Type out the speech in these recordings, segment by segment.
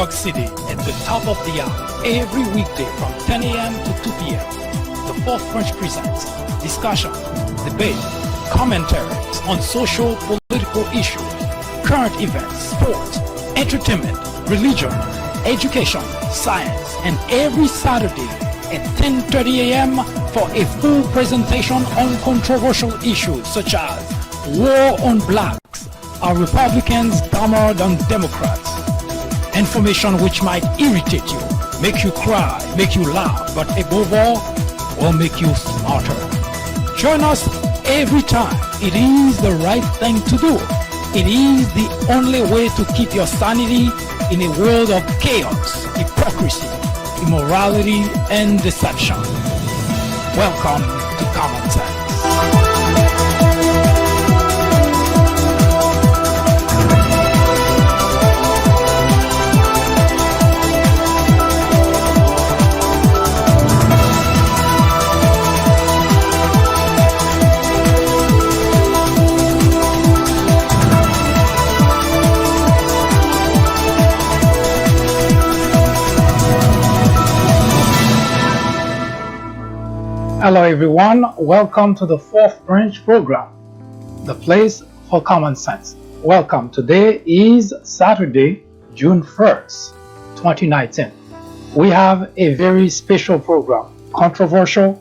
York City at the top of the hour every weekday from 10 a.m. to 2 p.m. The Fourth French presents discussion, debate, commentaries on social, political issues, current events, sports, entertainment, religion, education, science, and every Saturday at 10:30 a.m. for a full presentation on controversial issues such as war on blacks, are Republicans dumber than Democrats? Information which might irritate you, make you cry, make you laugh, but above all, will make you smarter. Join us every time. It is the right thing to do. It is the only way to keep your sanity in a world of chaos, hypocrisy, immorality, and deception. Welcome to Common Sense. Hello everyone, welcome to the Fourth Branch program, the place for common sense. Welcome. Today is Saturday, June 1st, 2019. We have a very special program, controversial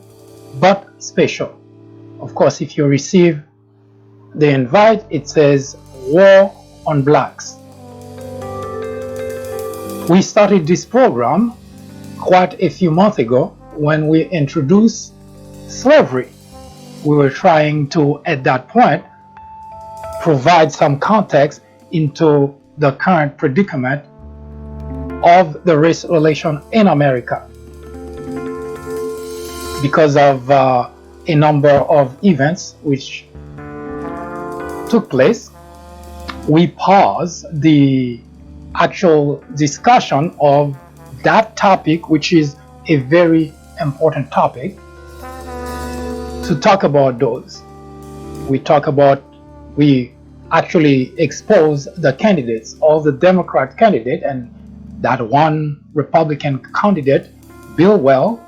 but special. Of course, if you receive the invite, it says War on Blacks. We started this program quite a few months ago when we introduced slavery. We were trying to, at that point, provide some context into the current predicament of the race relation in America because of a number of events which took place. We paused the actual discussion of that topic, which is a very important topic, to talk about those. We actually expose the candidates, all the Democrat candidate and that one Republican candidate, Bill Well,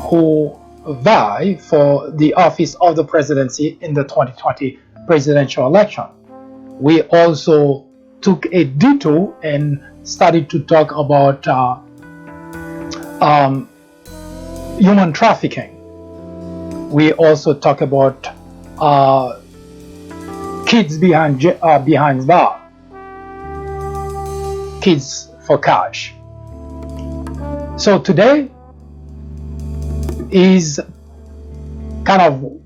who vie for the office of the presidency in the 2020 presidential election. We also took a detour and started to talk about human trafficking. We also talk about kids behind bar, kids for cash. So today is kind of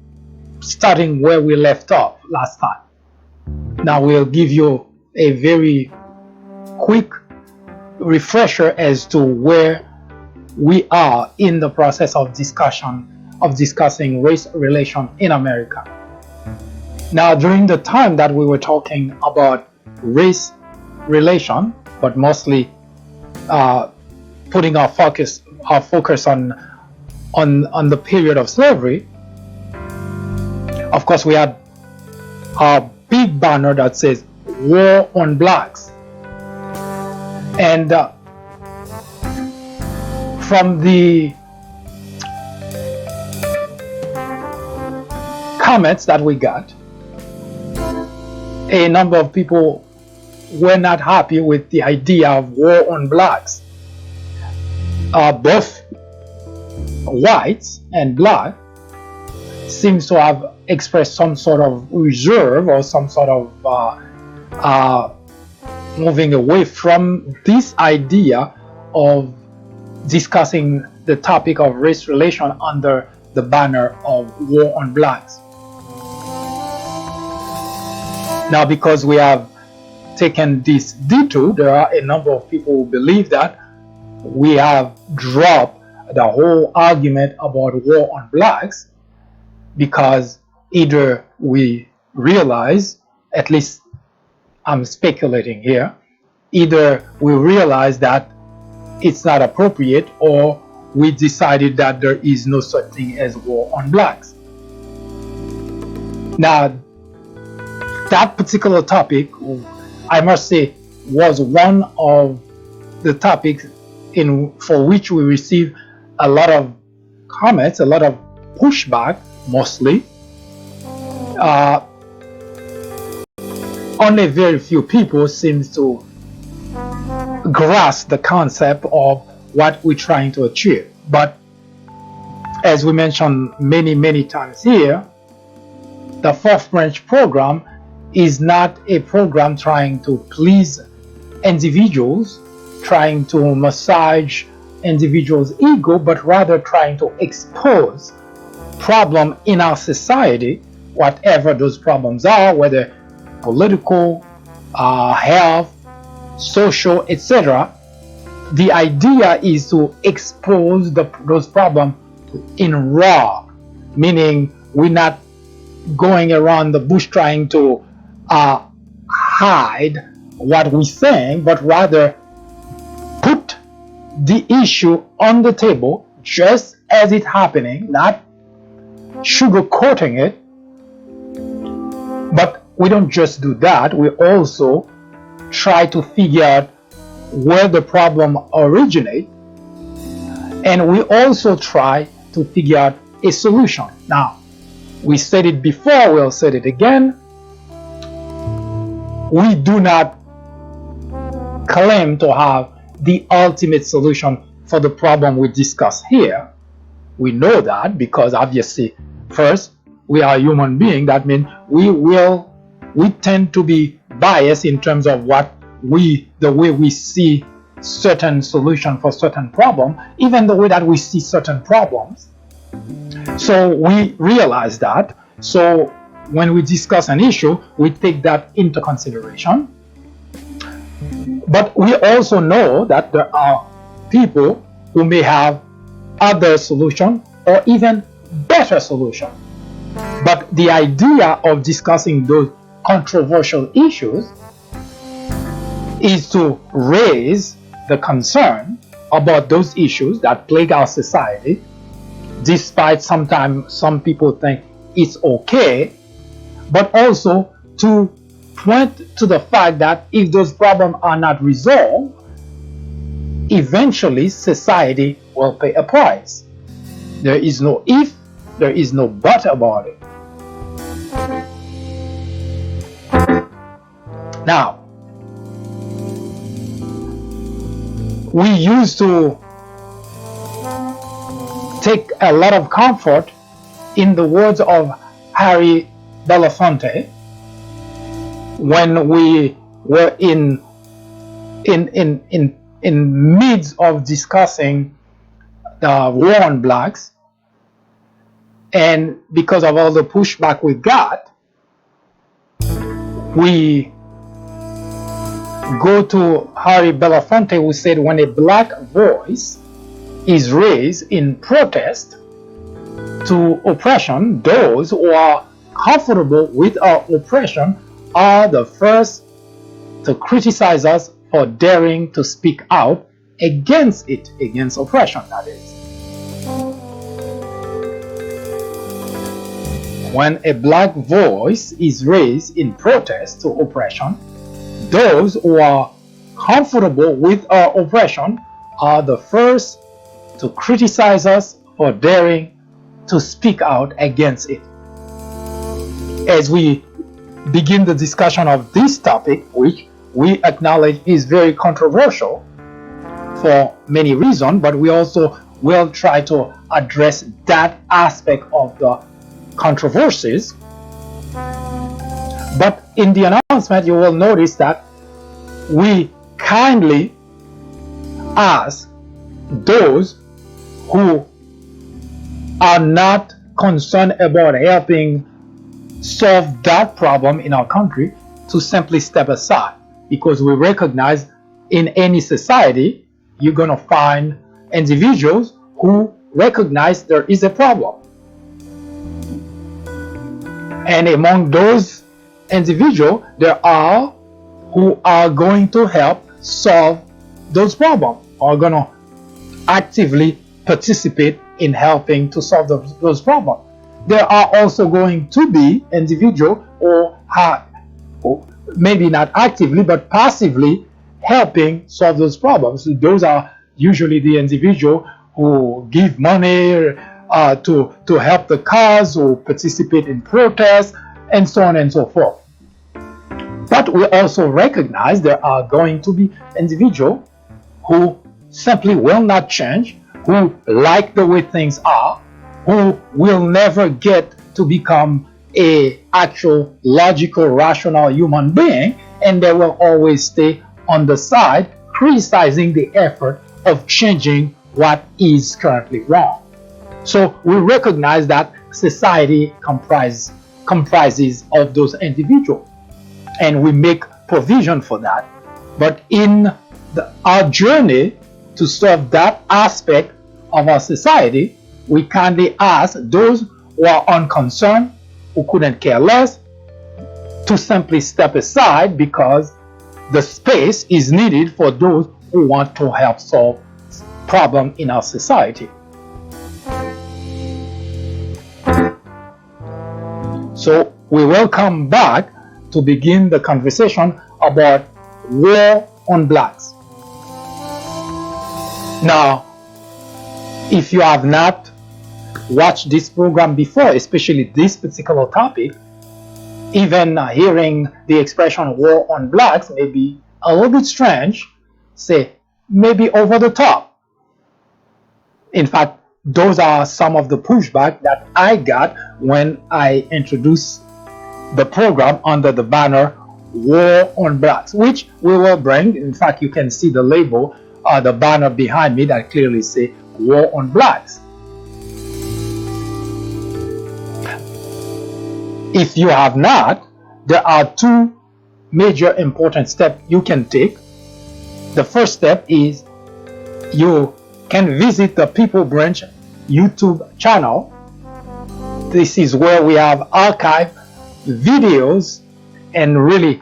starting where we left off last time. Now we'll give you a very quick refresher as to where we are in the process of discussing race relation in America. Now, during the time that we were talking about race relation, but mostly putting our focus on the period of slavery, of course, we had a big banner that says "War on Blacks," and from the comments that we got, a number of people were not happy with the idea of war on blacks. Both whites and black seems to have expressed some sort of reserve or some sort of moving away from this idea of discussing the topic of race relation under the banner of war on blacks. Now, because we have taken this detour, there are a number of people who believe that we have dropped the whole argument about war on blacks because either we realize, at least I'm speculating here, either we realize that it's not appropriate or we decided that there is no such thing as war on blacks. Now, that particular topic, I must say, was one of the topic for which we receive a lot of comments, a lot of pushback, mostly. Only very few people seem to grasp the concept of what we're trying to achieve. But as we mentioned many times here, the Fourth Branch program is not a program trying to please individuals, trying to massage individuals' ego, but rather trying to expose problems in our society, whatever those problems are, whether political, health, social, etc. The idea is to expose those problems in raw, meaning we're not going around the bush trying to hide what we're saying, but rather put the issue on the table just as it's happening, not sugarcoating it. But we don't just do that, we also try to figure out where the problem originates, and we also try to figure out a solution. Now, we said it before, we'll say it again. We do not claim to have the ultimate solution for the problem we discuss here. We know that because obviously, first, we are human beings. That means we tend to be biased in terms of the way we see certain solution for certain problem, even the way that we see certain problems. So we realize that. So when we discuss an issue, we take that into consideration. But we also know that there are people who may have other solution or even better solution. But the idea of discussing those controversial issues is to raise the concern about those issues that plague our society, despite sometimes some people think it's okay, but also to point to the fact that if those problems are not resolved, eventually society will pay a price. There is no if, there is no but about it. Now, we used to take a lot of comfort in the words of Harry Belafonte when we were in midst of discussing the war on blacks, and because of all the pushback we got, we go to Harry Belafonte, who said when a black voice is raised in protest to oppression, those who are comfortable with our oppression are the first to criticize us for daring to speak out against it, against oppression, that is. When a black voice is raised in protest to oppression, those who are comfortable with our oppression are the first to criticize us for daring to speak out against it. As we begin the discussion of this topic, which we acknowledge is very controversial for many reasons, but we also will try to address that aspect of the controversies. But in the announcement, you will notice that we kindly ask those who are not concerned about helping solve that problem in our country to simply step aside, because we recognize in any society you're going to find individuals who recognize there is a problem. And among those individuals, there are who are going to help solve those problems, are going to actively participate in helping to solve those problems. There are also going to be individuals who maybe not actively but passively helping solve those problems. Those are usually the individual who give money to help the cause, who participate in protests, and so on and so forth. But we also recognize there are going to be individuals who simply will not change, who like the way things are, who will never get to become a actual logical, rational human being, and they will always stay on the side criticizing the effort of changing what is currently wrong. So we recognize that society comprises of those individuals, and we make provision for that. But in our journey to solve that aspect of our society, we kindly ask those who are unconcerned, who couldn't care less, to simply step aside, because the space is needed for those who want to help solve problems in our society. So we will come back to begin the conversation about war on blacks. Now, if you have not watched this program before, especially this particular topic, even hearing the expression war on blacks may be a little bit strange, say maybe over the top. In fact, those are some of the pushback that I got when I introduced the program under the banner War on Blacks, which we will bring. In fact, you can see the label, the banner behind me that clearly say War on Blacks. If you have not, there are two major important steps you can take. The first step is you can visit the People Branch YouTube channel. This is where we have archived videos, and really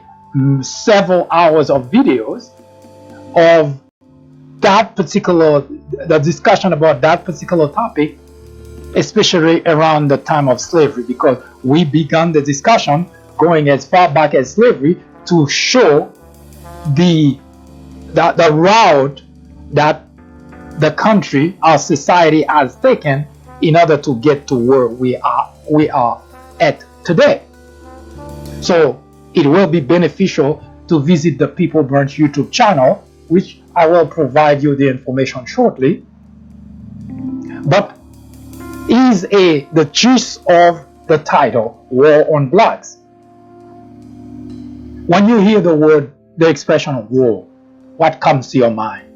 several hours of videos of that particular, the discussion about that particular topic, especially around the time of slavery, because we began the discussion going as far back as slavery to show the route that the country, our society has taken in order to get to where we are at today. So it will be beneficial to visit the People Branch YouTube channel, which I will provide you the information shortly. But is the gist of the title, War on Blacks. When you hear the expression of war, what comes to your mind?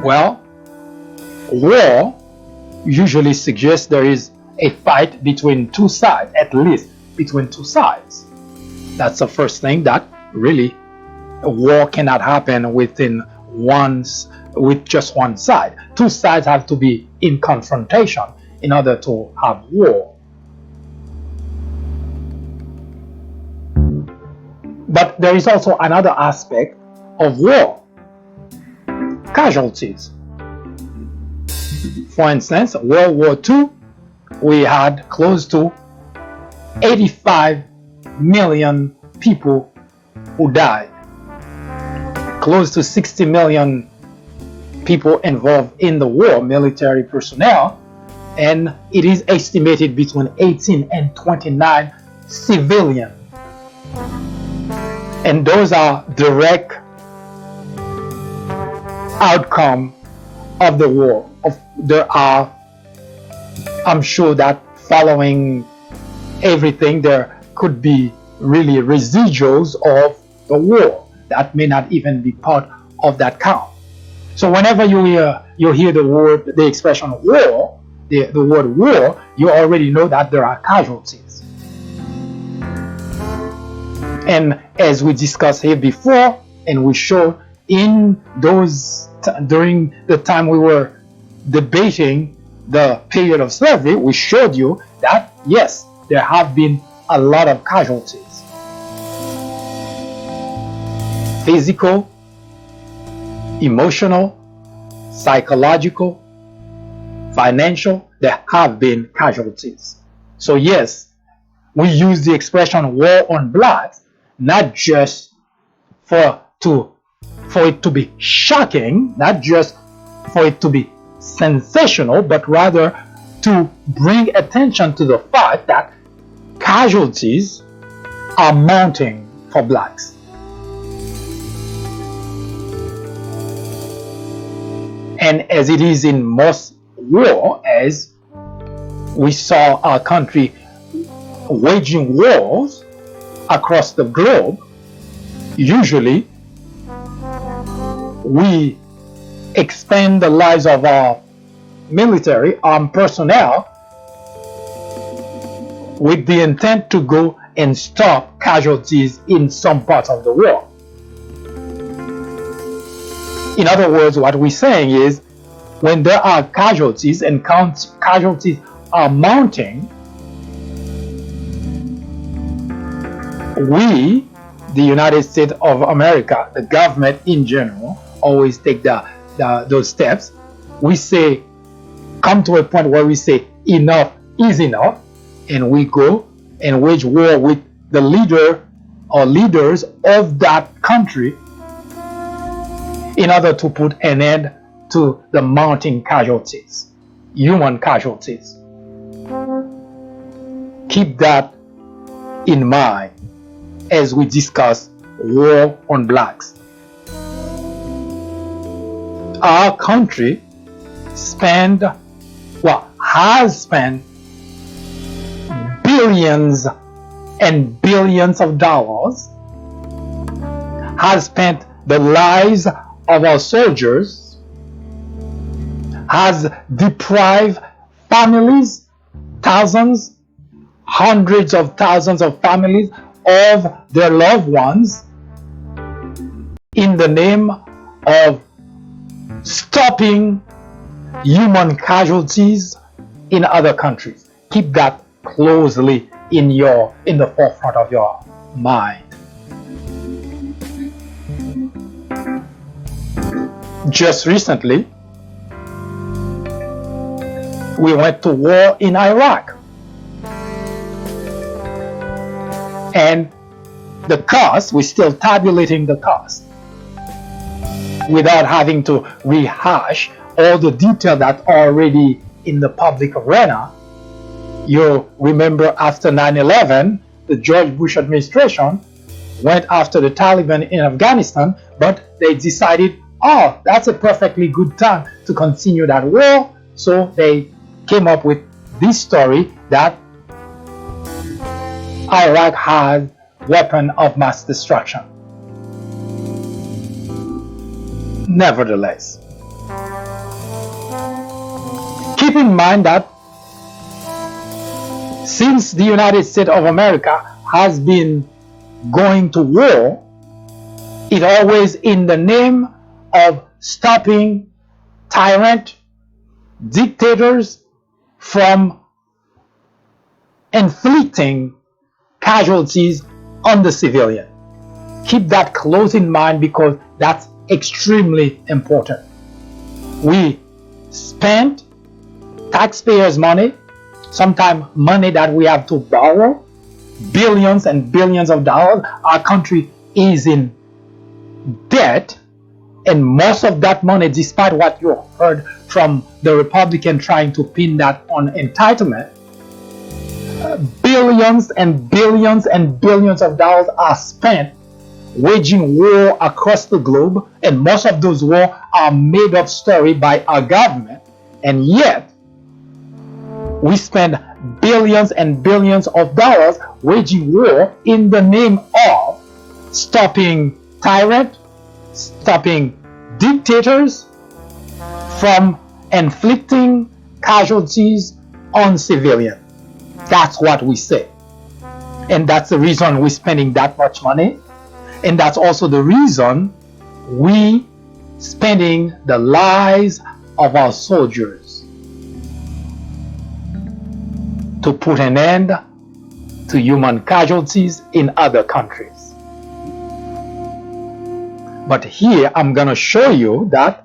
Well, war usually suggests there is a fight between two sides, at least between two sides. That's the first thing, that really a war cannot happen with just one side. Two sides have to be in confrontation in order to have war. But there is also another aspect of war: casualties. For instance, World War II, we had close to 85 million people who died, close to 60 million people involved in the war, military personnel, and it is estimated between 18 and 29 civilians. And those are direct outcome of the war. There are, I'm sure that following everything, there could be really residuals of the war that may not even be part of that count. So whenever you hear the expression war, the word war, you already know that there are casualties. And as we discussed here before, and we showed in those during the time we were debating the period of slavery, we showed you that yes, there have been a lot of casualties. Physical, emotional, psychological, financial, there have been casualties. So yes, we use the expression war on blacks not just for it to be shocking, not just for it to be sensational, but rather to bring attention to the fact that casualties are mounting for blacks. And as it is in most war, as we saw our country waging wars across the globe, usually we expend the lives of our military armed personnel with the intent to go and stop casualties in some parts of the world. In other words, what we're saying is, when there are casualties and casualties are mounting, we, the United States of America, the government in general, always take those steps. We say, come to a point where we say enough is enough, and we go and wage war with the leader or leaders of that country in order to put an end to the mounting casualties, human casualties. Keep that in mind as we discuss war on blacks. Our country has spent billions and billions of dollars, has spent the lives of our soldiers, has deprived families, thousands, hundreds of thousands of families of their loved ones in the name of stopping human casualties in other countries. Keep that closely in the forefront of your mind. Just recently, we went to war in Iraq. And the cost, we're still tabulating the cost without having to rehash all the detail that's already in the public arena. You'll remember after 9/11, the George Bush administration went after the Taliban in Afghanistan, but they decided, oh, that's a perfectly good time to continue that war. So they came up with this story that Iraq has weapons of mass destruction. Nevertheless, keep in mind that since the United States of America has been going to war, it always in the name of stopping tyrant dictators from inflicting casualties on the civilian. Keep that close in mind because that's extremely important. We spend taxpayers' money, sometimes money that we have to borrow, billions and billions of dollars. Our country is in debt, and most of that money, despite what you heard from the Republican trying to pin that on entitlement, billions and billions and billions of dollars are spent waging war across the globe, and most of those wars are made up story by our government, and yet we spend billions and billions of dollars waging war in the name of stopping tyrants, stopping dictators from inflicting casualties on civilians. That's what we say. And that's the reason we're spending that much money. And that's also the reason we spending the lives of our soldiers to put an end to human casualties in other countries. But here I'm going to show you that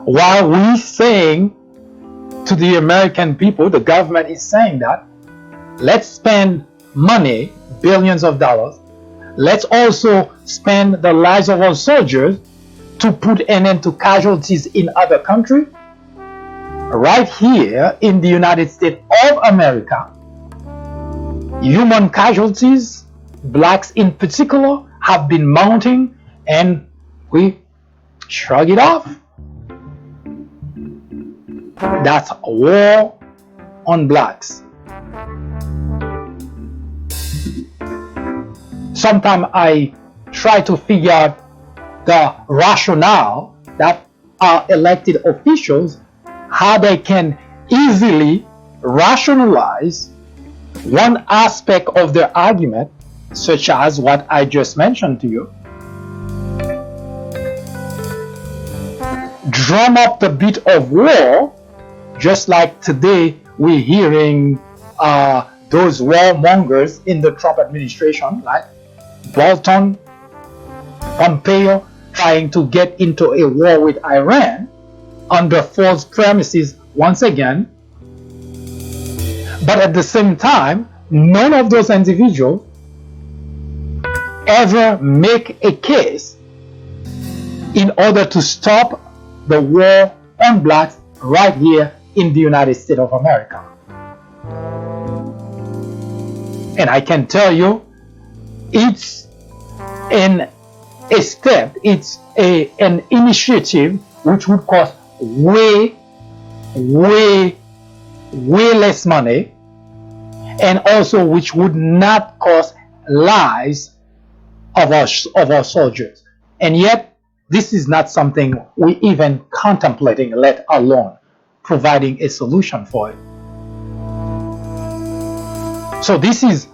while we're saying to the American people, the government is saying that let's spend money, billions of dollars, let's also spend the lives of our soldiers to put an end to casualties in other countries. Right here in the United States of America, human casualties, blacks in particular, have been mounting, and we shrug it off. That's a war on blacks. Sometimes I try to figure out the rationale that our elected officials, how they can easily rationalize one aspect of their argument, such as what I just mentioned to you, drum up the beat of war, just like today we're hearing those warmongers in the Trump administration, like Bolton, Pompeo, trying to get into a war with Iran under false premises once again. But at the same time, none of those individuals ever make a case in order to stop the war on blacks right here in the United States of America. And I can tell you, it's a step, it's an initiative which would cost way less money, and also which would not cost lives of our soldiers. And yet, this is not something we even contemplating, let alone providing a solution for it. So this is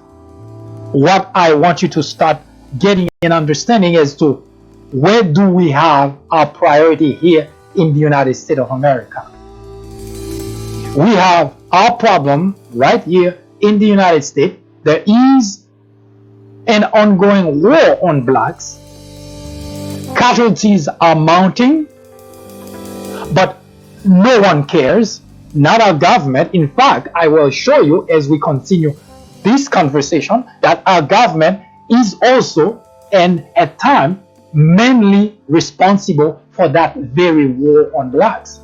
what I want you to start getting an understanding as to where do we have our priority here in the United States of America. We have our problem right here in the United States. There is an ongoing war on blacks. Casualties are mounting, but no one cares, not our government. In fact, I will show you as we continue this conversation that our government is also, and at times, mainly responsible for that very war on blacks.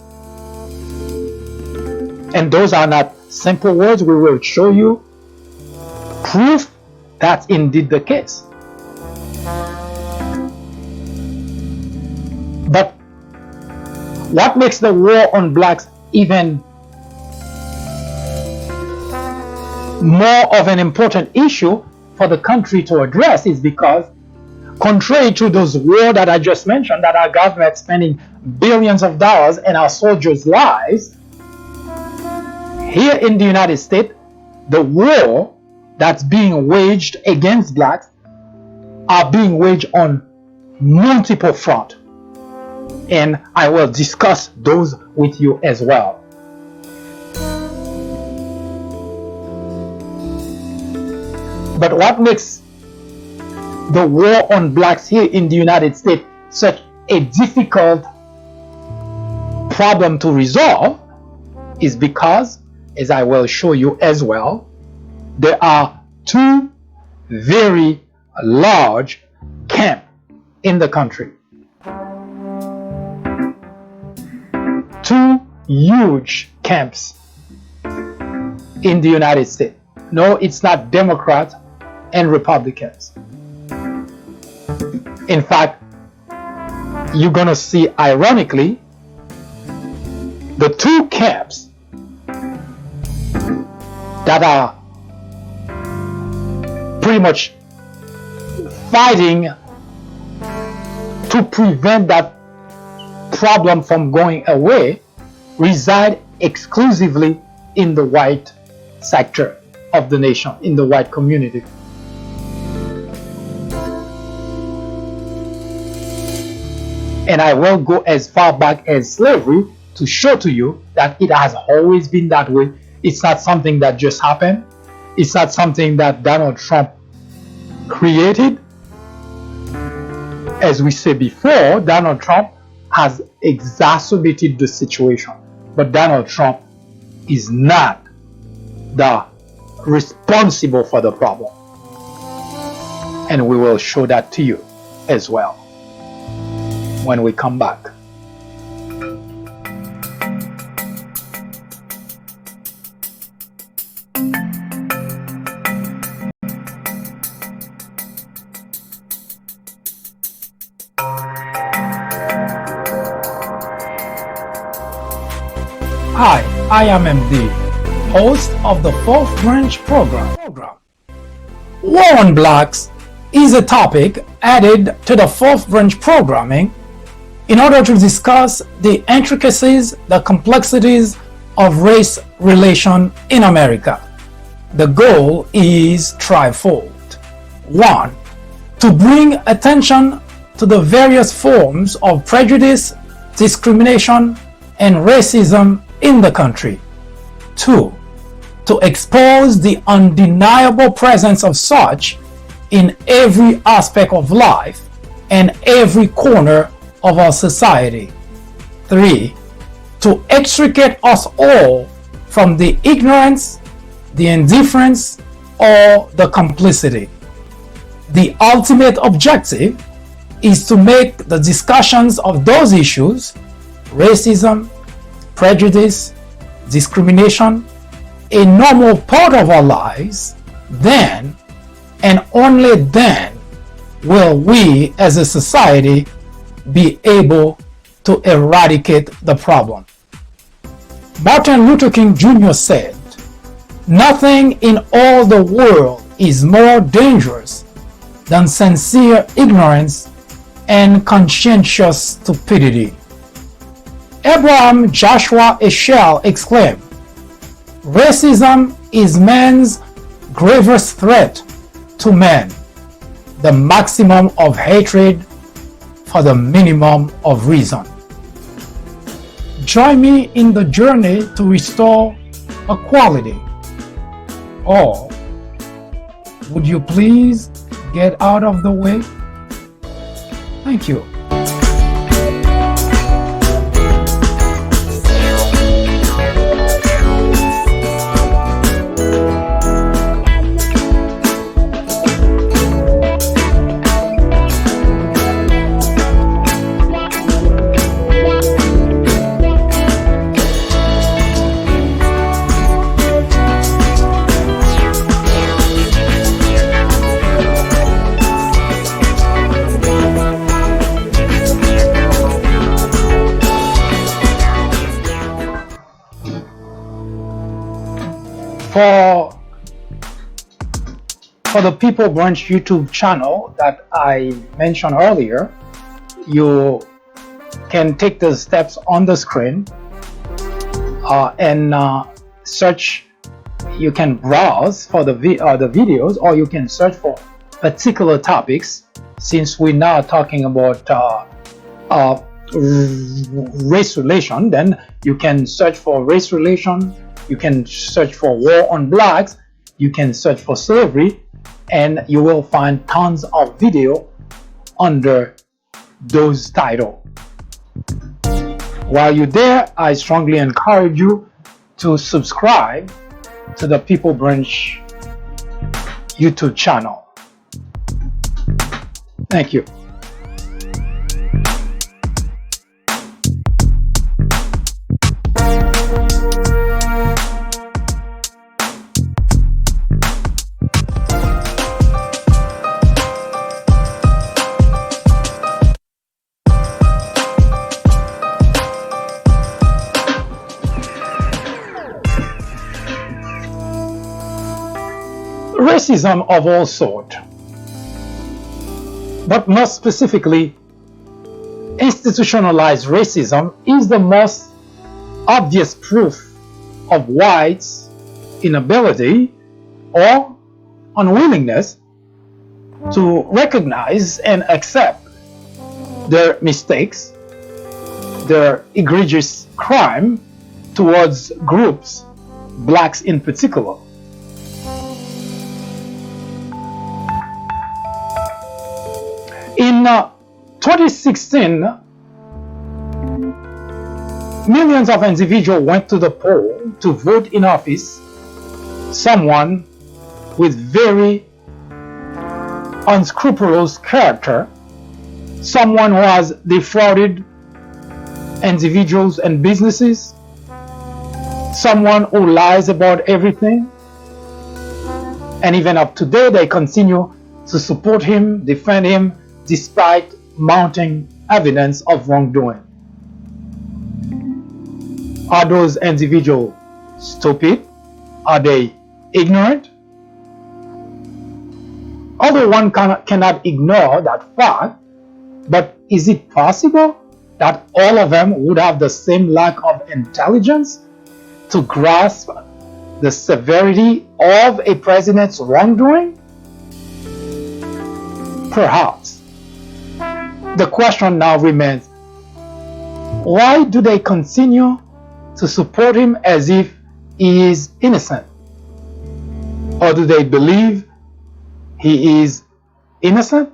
And those are not simple words. We will show you proof that's indeed the case. But what makes the war on blacks even more of an important issue for the country to address is because, contrary to those wars that I just mentioned, that our government is spending billions of dollars and our soldiers' lives, here in the United States, the war that's being waged against blacks are being waged on multiple fronts. And I will discuss those with you as well. But what makes the war on blacks here in the United States such a difficult problem to resolve is because, as I will show you as well, there are two very large camps in the country. Two huge camps in the United States. No, it's not Democrats and Republicans. In fact, you're going to see, ironically, the two camps that are pretty much fighting to prevent that problem from going away reside exclusively in the white sector of the nation, in the white community. And I will go as far back as slavery to show to you that it has always been that way. It's not something that just happened. It's not something that Donald Trump created. As we said before, Donald Trump has exacerbated the situation. But Donald Trump is not the responsible for the problem. and we will show that to you as well when we come back. Hi, I am MD, host of the Fourth Branch program. War on Blacks is a topic added to the Fourth Branch programming in order to discuss the intricacies, the complexities of race relation in America. The goal is threefold. 1. To bring attention to the various forms of prejudice, discrimination, and racism in the country. 2. To expose the undeniable presence of such in every aspect of life and every corner of our society. 3. To extricate us all from the ignorance, the indifference, or the complicity. The ultimate objective is to make the discussions of those issues, racism, prejudice, discrimination, a normal part of our lives. Then and only then will we as a society be able to eradicate the problem. Martin Luther King Jr. said, "Nothing in all the world is more dangerous than sincere ignorance and conscientious stupidity." Abraham Joshua Heschel exclaimed, "Racism is man's gravest threat to man, the maximum of hatred for the minimum of reason." Join me in the journey to restore equality. Or would you please get out of the way? Thank you. For the People Branch YouTube channel that I mentioned earlier, you can take the steps on the screen and search. You can browse for the videos, or you can search for particular topics. Since we're now talking about race relation, then you can search for race relation. You can search for war on blacks. You can search for slavery, and you will find tons of video under those titles. While you're there, I strongly encourage you to subscribe to the People Branch YouTube channel. Thank you. Racism of all sorts, but more specifically, institutionalized racism is the most obvious proof of whites' inability or unwillingness to recognize and accept their mistakes, their egregious crime towards groups, blacks in particular. In 2016, millions of individuals went to the poll to vote in office someone with very unscrupulous character, someone who has defrauded individuals and businesses, someone who lies about everything, and even up to today they continue to support him, defend him, despite mounting evidence of wrongdoing. Are those individuals stupid? Are they ignorant? Although one cannot ignore that fact, but is it possible that all of them would have the same lack of intelligence to grasp the severity of a president's wrongdoing? Perhaps. The question now remains, why do they continue to support him as if he is innocent? Or do they believe he is innocent?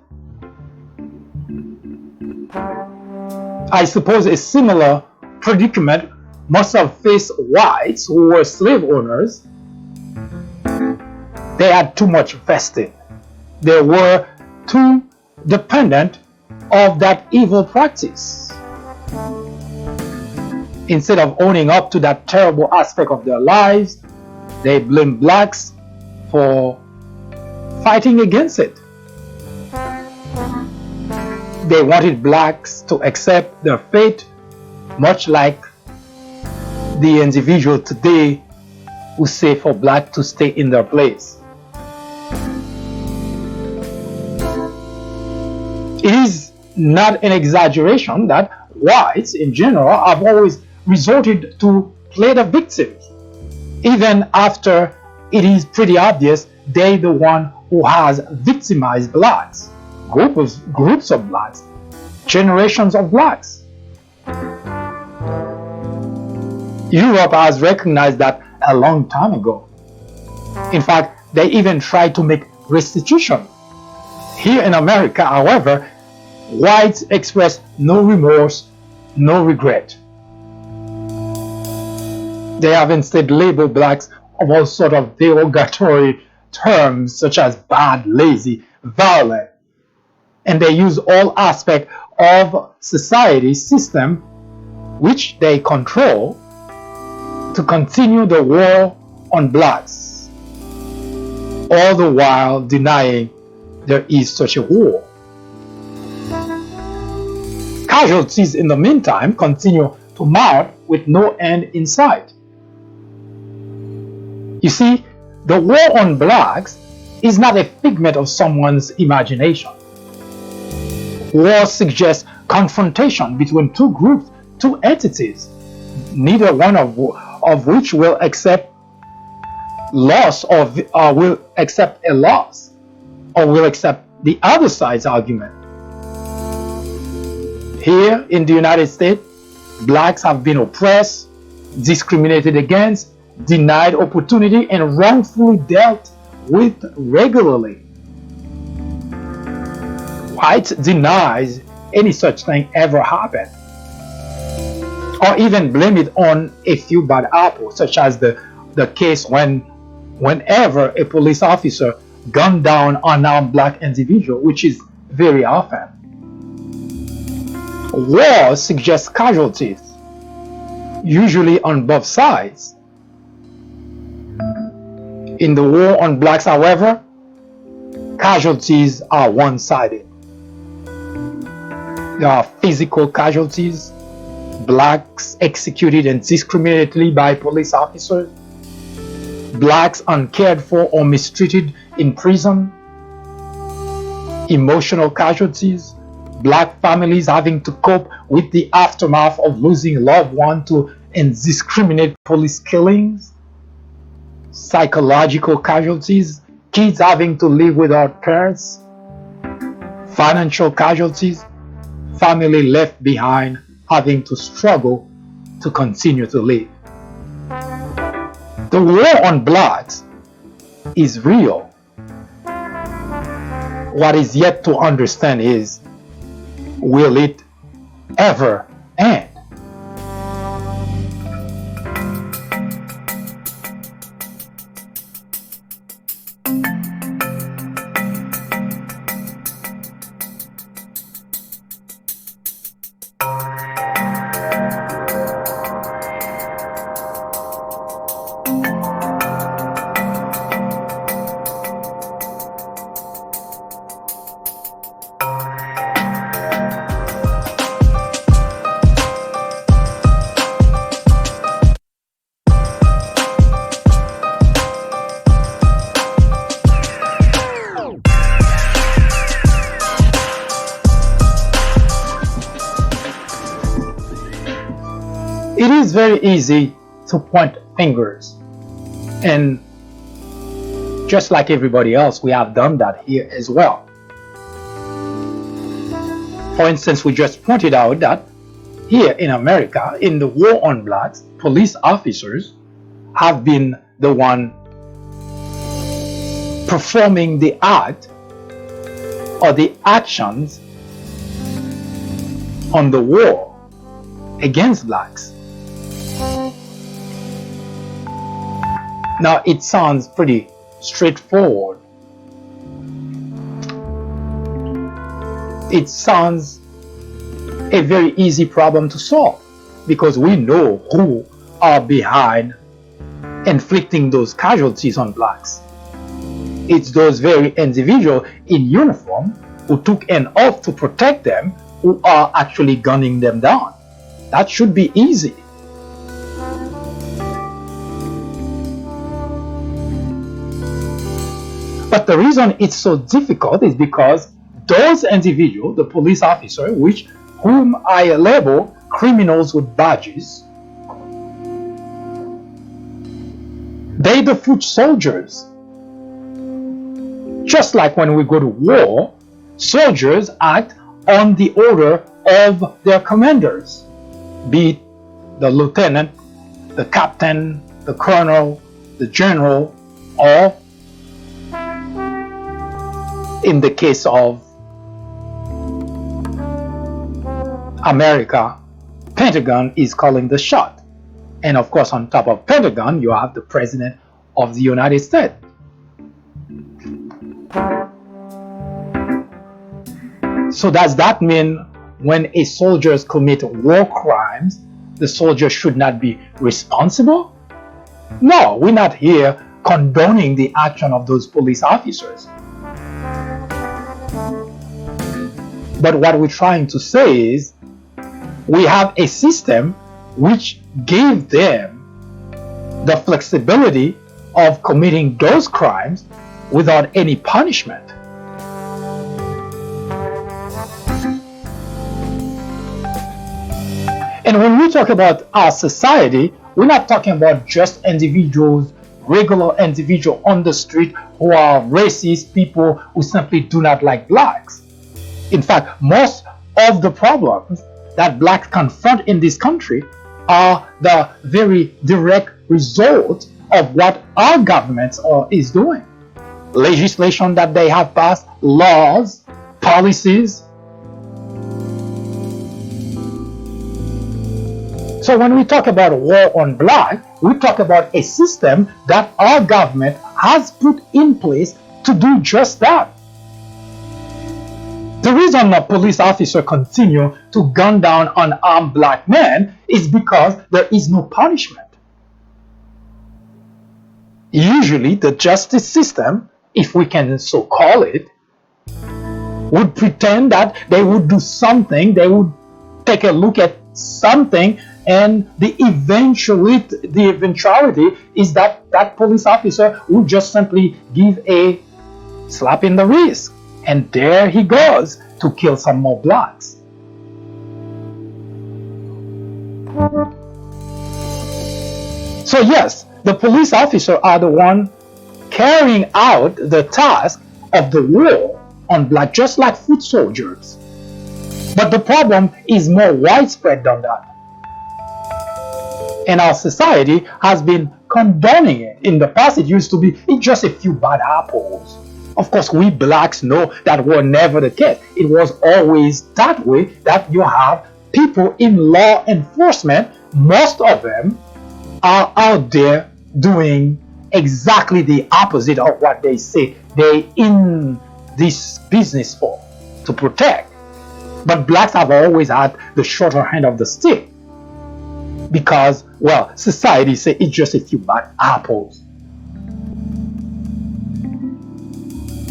I suppose a similar predicament must have faced whites who were slave owners. They had too much vested. They were too dependent of that evil practice. Instead of owning up to that terrible aspect of their lives, they blame blacks for fighting against it. They wanted blacks to accept their fate, much like the individual today who say for blacks to stay in their place. It is not an exaggeration that whites in general have always resorted to play the victims, even after it is pretty obvious they're the one who has victimized blacks, groups of blacks, generations of blacks. Europe has recognized that a long time ago. In fact, they even tried to make restitution. Here in America, however, whites express no remorse, no regret. They have instead labeled blacks of all sorts of derogatory terms such as bad, lazy, violent, and they use all aspects of society's system which they control to continue the war on blacks, all the while denying there is such a war. Casualties in the meantime continue to mount with no end in sight. You see, the war on blacks is not a figment of someone's imagination. War suggests confrontation between two groups, two entities, neither one of which will accept loss or will accept a loss or will accept the other side's argument. Here in the United States, blacks have been oppressed, discriminated against, denied opportunity, and wrongfully dealt with regularly. Whites denies any such thing ever happened, or even blame it on a few bad apples, such as the case whenever a police officer gunned down an unarmed black individual, which is very often. War suggests casualties, usually on both sides. In the war on blacks, however, casualties are one-sided. There are physical casualties, blacks executed indiscriminately by police officers, blacks uncared for or mistreated in prison, emotional casualties, black families having to cope with the aftermath of losing a loved one to indiscriminate police killings, psychological casualties, kids having to live without parents, financial casualties, family left behind having to struggle to continue to live. The war on blacks is real. What is yet to understand is, will it ever end? very easy to point fingers. And just like everybody else, we have done that here as well. For instance, we just pointed out that here in America, in the war on blacks, police officers have been the one performing the act or the actions on the war against blacks. Now, it sounds pretty straightforward. It sounds a very easy problem to solve because we know who are behind inflicting those casualties on blacks. It's those very individuals in uniform who took an oath to protect them who are actually gunning them down. That should be easy. But the reason it's so difficult is because those individuals, the police officer, whom I label criminals with badges, they the foot soldiers. Just like when we go to war, soldiers act on the order of their commanders, be it the lieutenant, the captain, the colonel, the general, or in the case of America, Pentagon is calling the shot. And of course, on top of Pentagon, you have the President of the United States. So does that mean when a soldier commits war crimes, the soldier should not be responsible? No, we're not here condoning the action of those police officers. But what we're trying to say is we have a system which gave them the flexibility of committing those crimes without any punishment. And when we talk about our society, we're not talking about just individuals, regular individuals on the street who are racist people who simply do not like blacks. In fact, most of the problems that blacks confront in this country are the very direct result of what our government is doing. Legislation that they have passed, laws, policies. So when we talk about a war on black, we talk about a system that our government has put in place to do just that. The reason a police officer continue to gun down unarmed black men is because there is no punishment. Usually the justice system, if we can so call it, would pretend that they would do something, they would take a look at something, and the eventuality is that that police officer would just simply give a slap in the wrist. And there he goes to kill some more blacks. So yes, the police officers are the one carrying out the task of the war on black, just like foot soldiers. But the problem is more widespread than that. And our society has been condoning it. In the past, it used to be just a few bad apples. Of course, we blacks know that was never the case. It was always that way, that you have people in law enforcement, most of them are out there doing exactly the opposite of what they say they in this business for, to protect. But blacks have always had the shorter hand of the stick because, well, society say it's just a few bad apples.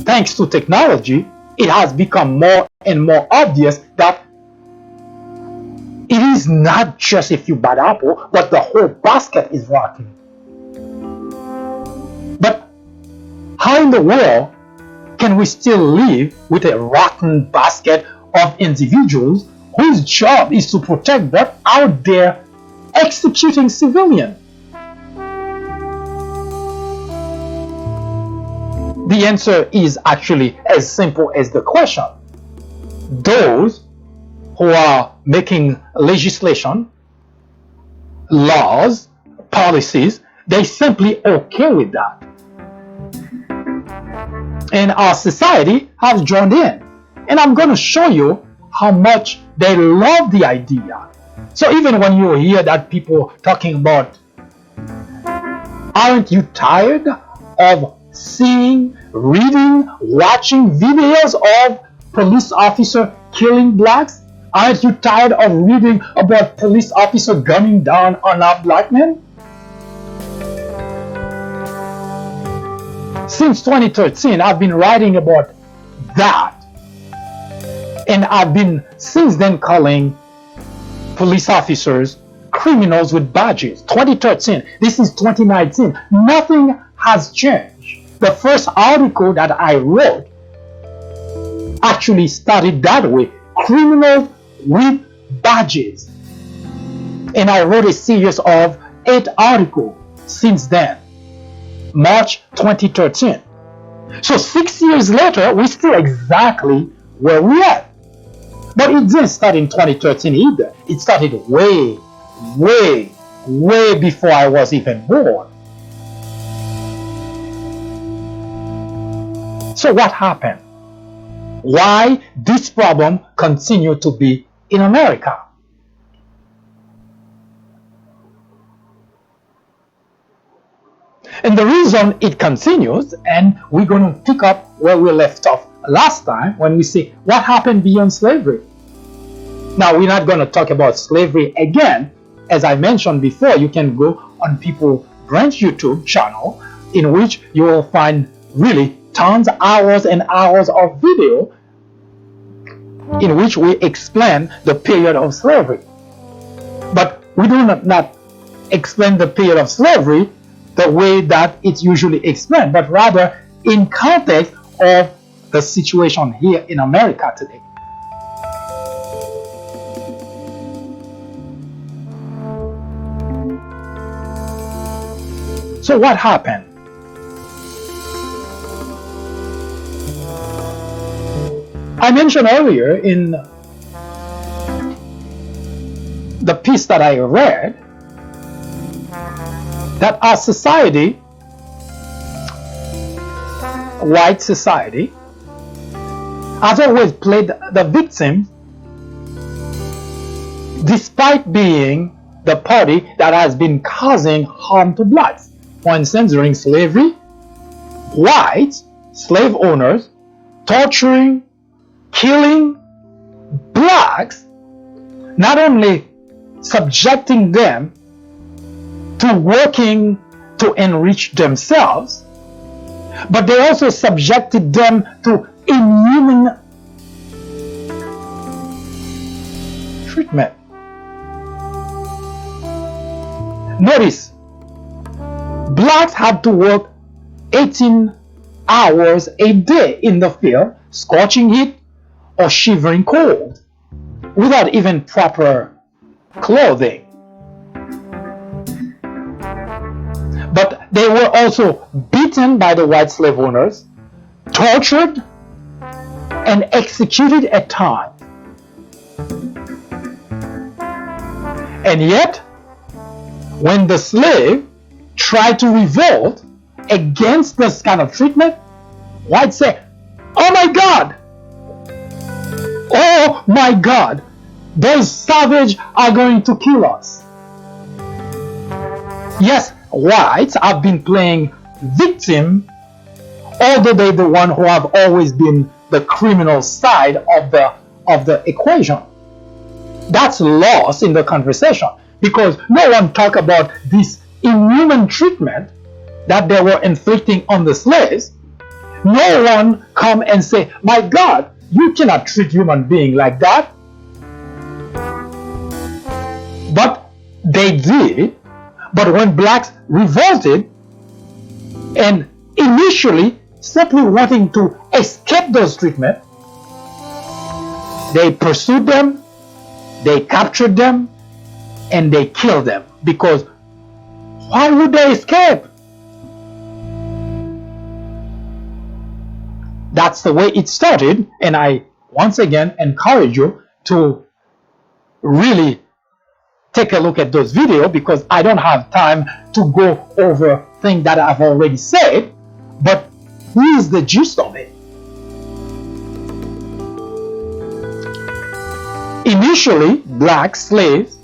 Thanks to technology, it has become more and more obvious that it is not just a few bad apples, but the whole basket is rotten. But how in the world can we still live with a rotten basket of individuals whose job is to protect what's out there executing civilians? The answer is actually as simple as the question. Those who are making legislation, laws, policies, they simply okay with that. And our society has joined in. And I'm going to show you how much they love the idea. So even when you hear that people talking about, aren't you tired of seeing, reading, watching videos of police officers killing blacks? Aren't you tired of reading about police officers gunning down unarmed black men? Since 2013, I've been writing about that. And I've been since then calling police officers criminals with badges. 2013, this is 2019. Nothing has changed. The first article that I wrote actually started that way, criminals with badges. And I wrote a series of 8 articles since then, March 2013. So 6 years later, we're still exactly where we are. But it didn't start in 2013 either. It started way, way, way before I was even born. So what happened? Why this problem continued to be in America? And the reason it continues, and we're going to pick up where we left off last time when we see what happened beyond slavery. Now, we're not going to talk about slavery again. As I mentioned before, you can go on People Branch YouTube channel, in which you will find really tons, hours and hours of video in which we explain the period of slavery. But we do not explain the period of slavery the way that it's usually explained, but rather in context of the situation here in America today. So what happened? I mentioned earlier in the piece that I read that our society, white society, has always played the victim despite being the party that has been causing harm to blacks. For instance, during slavery, white slave owners torturing, killing blacks, not only subjecting them to working to enrich themselves, but they also subjected them to inhuman treatment. Notice, blacks had to work 18 hours a day in the field, scorching heat or shivering cold, without even proper clothing. But they were also beaten by the white slave owners, tortured, and executed at times. And yet, when the slave tried to revolt against this kind of treatment, whites say, "Oh my God! Oh my God! Those savages are going to kill us." Yes, whites have been playing victim, although they're the one who have always been the criminal side of the equation. That's lost in the conversation because no one talk about this inhuman treatment that they were inflicting on the slaves. No one come and say, "My God, you cannot treat human being like that." But they did. But when blacks revolted and initially simply wanting to escape those treatments, they pursued them, they captured them, and they kill them. Because why would they escape? That's the way it started, and I once again encourage you to really take a look at those videos, because I don't have time to go over things that I've already said, but here's the gist of it. Initially, black slaves'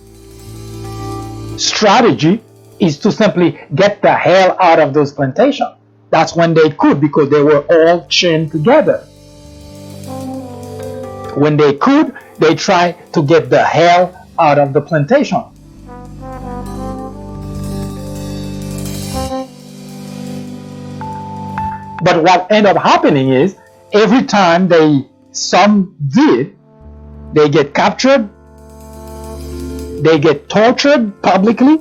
strategy is to simply get the hell out of those plantations. That's when they could, because they were all chained together. When they could, they try to get the hell out of the plantation. But what ended up happening is, every time some did, they get captured, they get tortured publicly,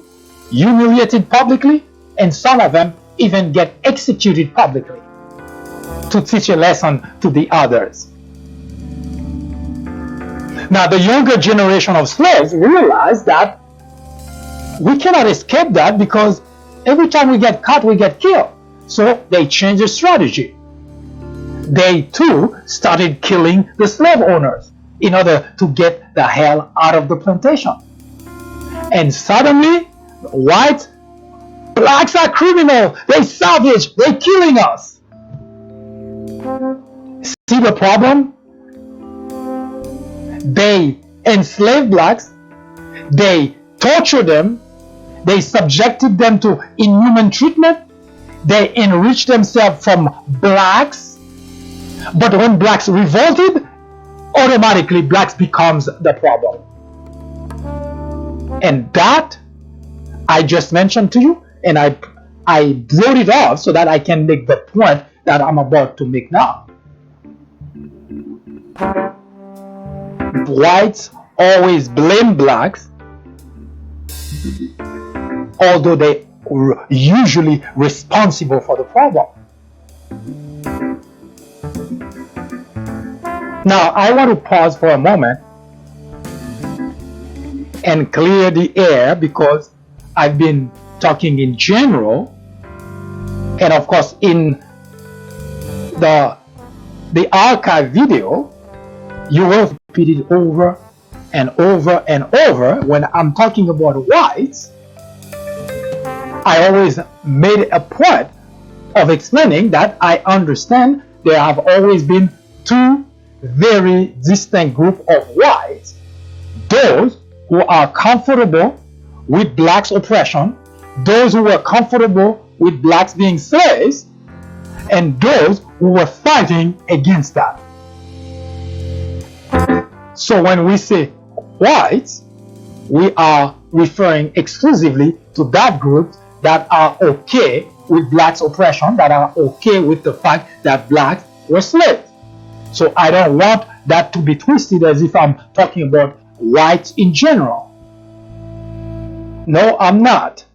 humiliated publicly, and some of them even get executed publicly to teach a lesson to the others. Now, the younger generation of slaves realized that we cannot escape that, because every time we get caught, we get killed. So they changed their strategy. They too started killing the slave owners in order to get the hell out of the plantation. And suddenly, blacks are criminal, they savage, they're killing us. See the problem? They enslaved blacks, they tortured them, they subjected them to inhuman treatment, they enriched themselves from blacks. But when blacks revolted, automatically blacks becomes the problem. And that I just mentioned to you, and I brought it off so that I can make the point that I'm about to make now. Whites always blame blacks, although they are usually responsible for the problem. Now, I want to pause for a moment and clear the air, because I've been talking in general, and of course in the archive video you will repeat it over and over and over. When I'm talking about whites, I always made a point of explaining that I understand there have always been two very distinct groups of whites: those who are comfortable with blacks' oppression, those who were comfortable with blacks being slaves, and those who were fighting against that. So when we say whites, we are referring exclusively to that group that are okay with blacks' oppression, that are okay with the fact that blacks were slaves. So I don't want that to be twisted as if I'm talking about whites in general. No, I'm not.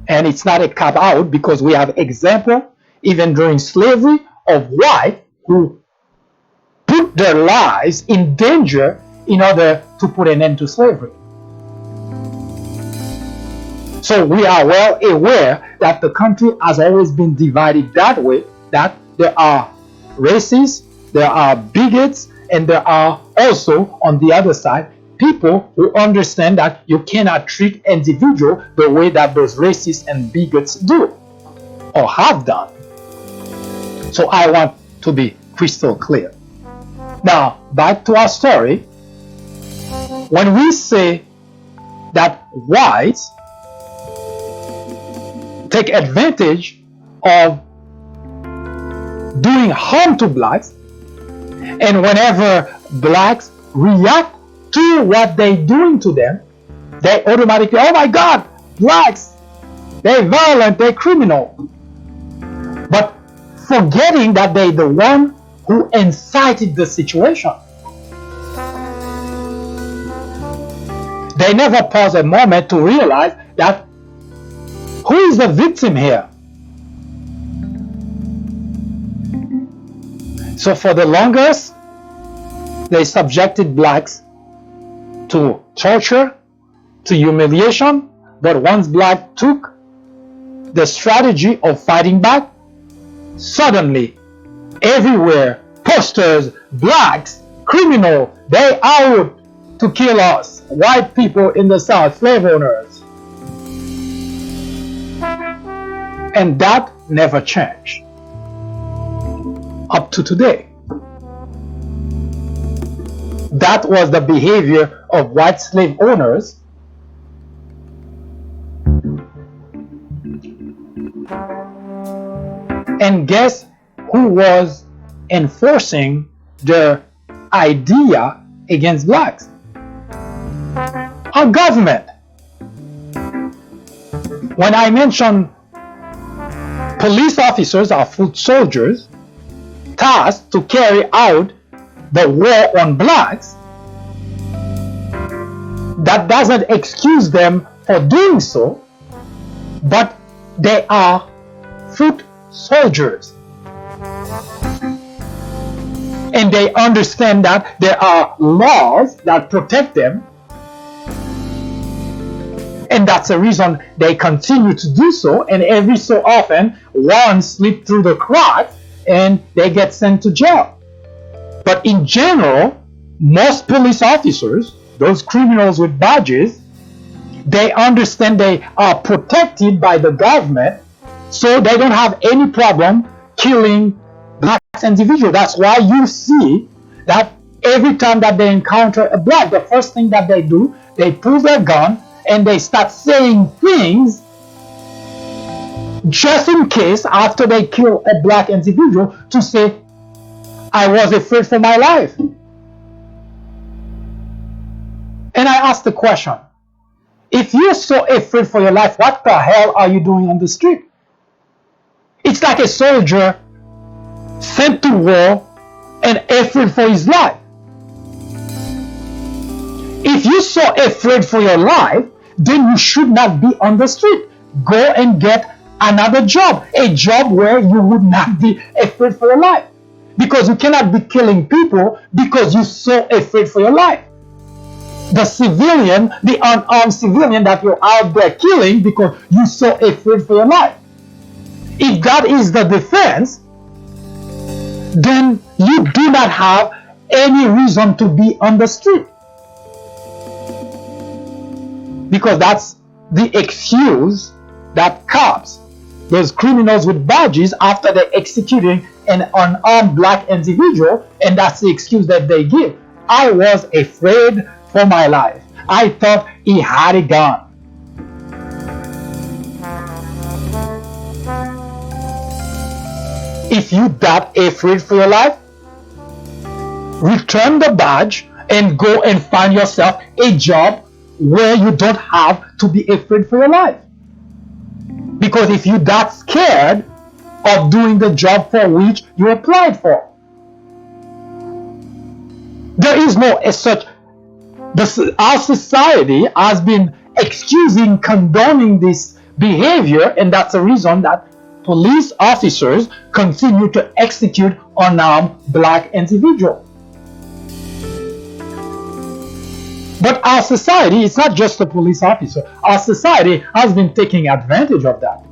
And it's not a cop out, because we have example even during slavery of whites who put their lives in danger in order to put an end to slavery. So we are well aware that the country has always been divided that way, that there are racists, there are bigots, and there are also, on the other side, people who understand that you cannot treat individuals the way that those racists and bigots do or have done. So I want to be crystal clear. Now, back to our story. When we say that whites take advantage of doing harm to blacks, and whenever blacks react to what they're doing to them, they automatically, oh my God, blacks, they're violent, they're criminal. But forgetting that they're the one who incited the situation. They never pause a moment to realize that who is the victim here? So for the longest, they subjected blacks to torture, to humiliation, but once black took the strategy of fighting back, suddenly everywhere posters, blacks, criminal, they out to kill us, white people in the South, slave owners. And that never changed up to today. That was the behavior of white slave owners. And guess who was enforcing the idea against blacks? Our government. When I mention police officers are foot soldiers tasked to carry out the war on blacks, that doesn't excuse them for doing so, but they are foot soldiers. And they understand that there are laws that protect them, and that's the reason they continue to do so. And every so often, one slips through the cracks and they get sent to jail. But in general, most police officers, those criminals with badges, they understand they are protected by the government, so they don't have any problem killing black individuals. That's why you see that every time that they encounter a black, the first thing that they do, they pull their gun and they start saying things just in case after they kill a black individual to say, I was afraid for my life. And I ask the question, if you're so afraid for your life, what the hell are you doing on the street? It's like a soldier sent to war and afraid for his life. If you're so afraid for your life, then you should not be on the street. Go and get another job, a job where you would not be afraid for your life. Because you cannot be killing people because you're so afraid for your life. The civilian, the unarmed civilian that you're out there killing because you're so afraid for your life. If that is the defense, then you do not have any reason to be on the street. Because that's the excuse that cops, those criminals with badges, after they're executing an unarmed black individual, and that's the excuse that they give. I was afraid for my life. I thought he had a gun. If you that afraid for your life, return the badge and go and find yourself a job where you don't have to be afraid for your life. Because if you that scared of doing the job for which you applied for, there is no as such. Our society has been excusing, condoning this behavior, and that's the reason that police officers continue to execute unarmed black individuals. But our society, it's not just the police officer, our society has been taking advantage of that.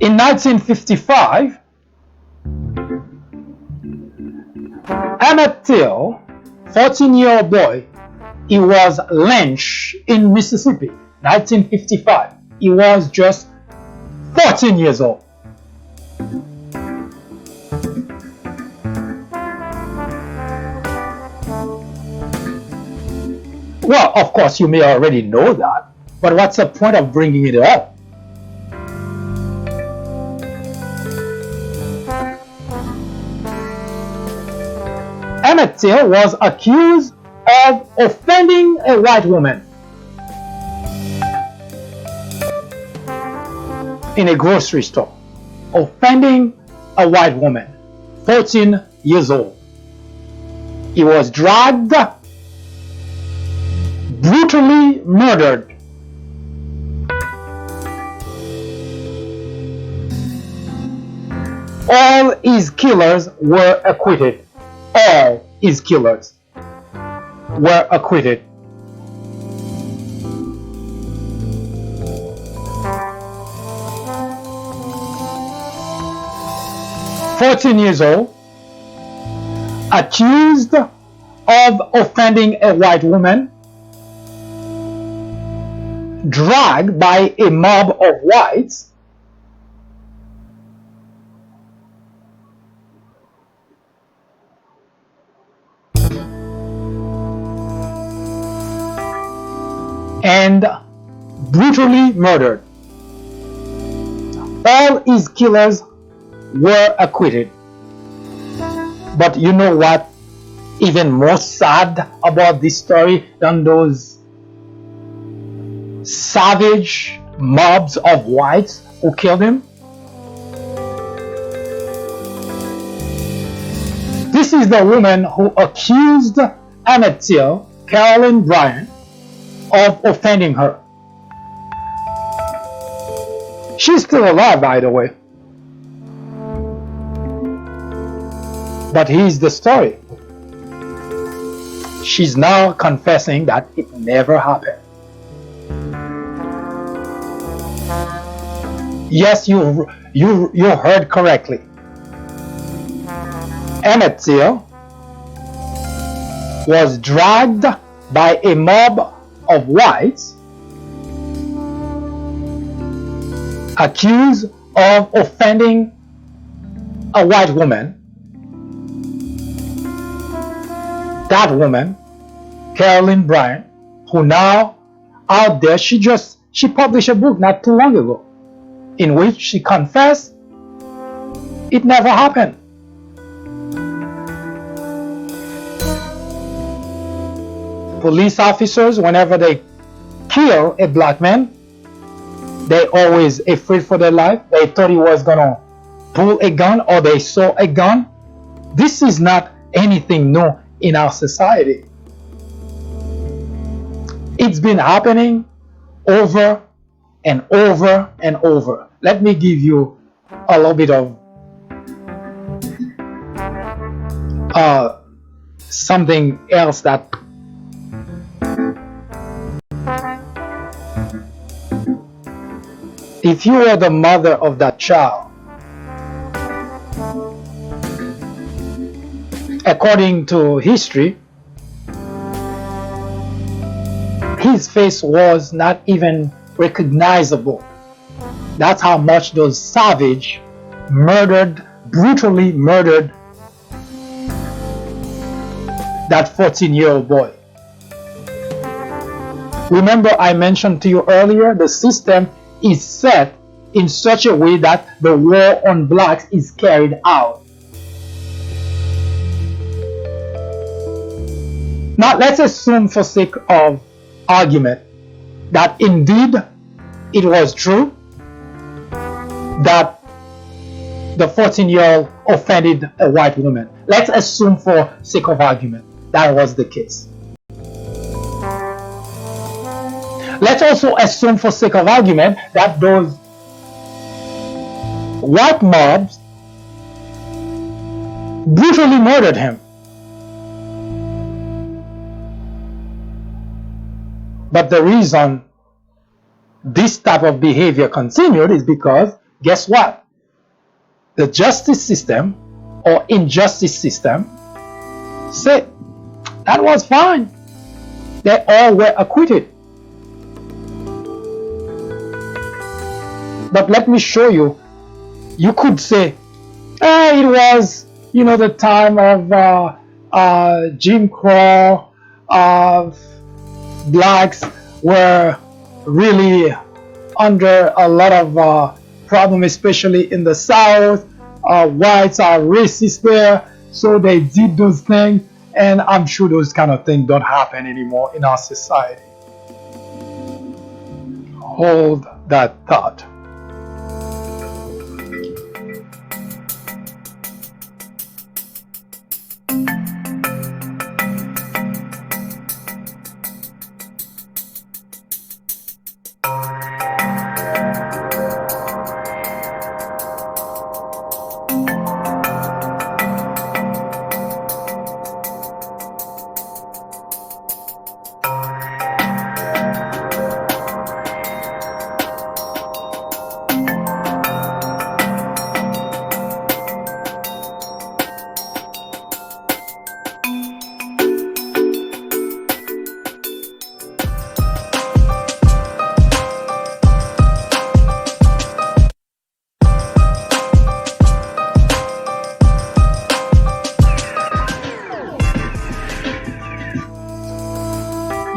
In 1955, Emmett Till, 14-year-old boy, he was lynched in Mississippi. 1955. He was just 14 years old. Well, of course, you may already know that, but what's the point of bringing it up? Emmett Till was accused of offending a white woman in a grocery store. Offending a white woman, 14 years old. He was dragged, brutally murdered. All his killers were acquitted. his killers were acquitted. "14 years old, accused of offending a white woman, dragged by a mob of whites, and brutally murdered. All his killers were acquitted. But you know what? Even more sad about this story than those savage mobs of whites who killed him? This is the woman who accused Amidst, Carolyn Bryant, of offending her. She's still alive, by the way. But here's the story. She's now confessing that it never happened. Yes, you heard correctly. Emmett Till was dragged by a mob of whites accused of offending a white woman. That woman, Carolyn Bryant, who now out there, she published a book not too long ago in which she confessed it never happened. Police officers, whenever they kill a black man, they always afraid for their life. They thought he was gonna pull a gun or they saw a gun. This is not anything new in our society. It's been happening over and over and over. Let me give you a little bit of something else that if you were the mother of that child, according to history, his face was not even recognizable. That's how much those savage brutally murdered that 14-year-old boy. Remember, I mentioned to you earlier, the system is set in such a way that the war on blacks is carried out. Now, let's assume for sake of argument that indeed it was true that the 14-year-old offended a white woman. Let's assume for sake of argument that was the case. Let's also assume for sake of argument that those white mobs brutally murdered him. But the reason this type of behavior continued is because, guess what? The justice system or injustice system said that was fine. They all were acquitted. But let me show you. You could say, it was, the time of Jim Crow, blacks were really under a lot of problem, especially in the South. Whites are racist there, so they did those things, and I'm sure those kind of things don't happen anymore in our society. Hold that thought.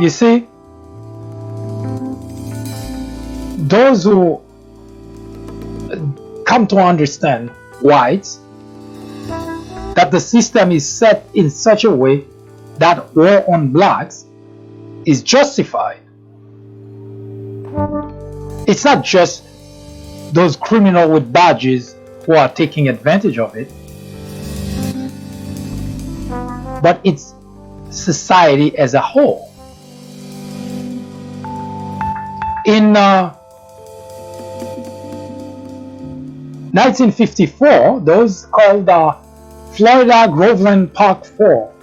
You see, those who come to understand whites that the system is set in such a way that war on blacks is justified. It's not just those criminals with badges who are taking advantage of it, but it's society as a whole. In 1954, those called Florida Groveland Park 4,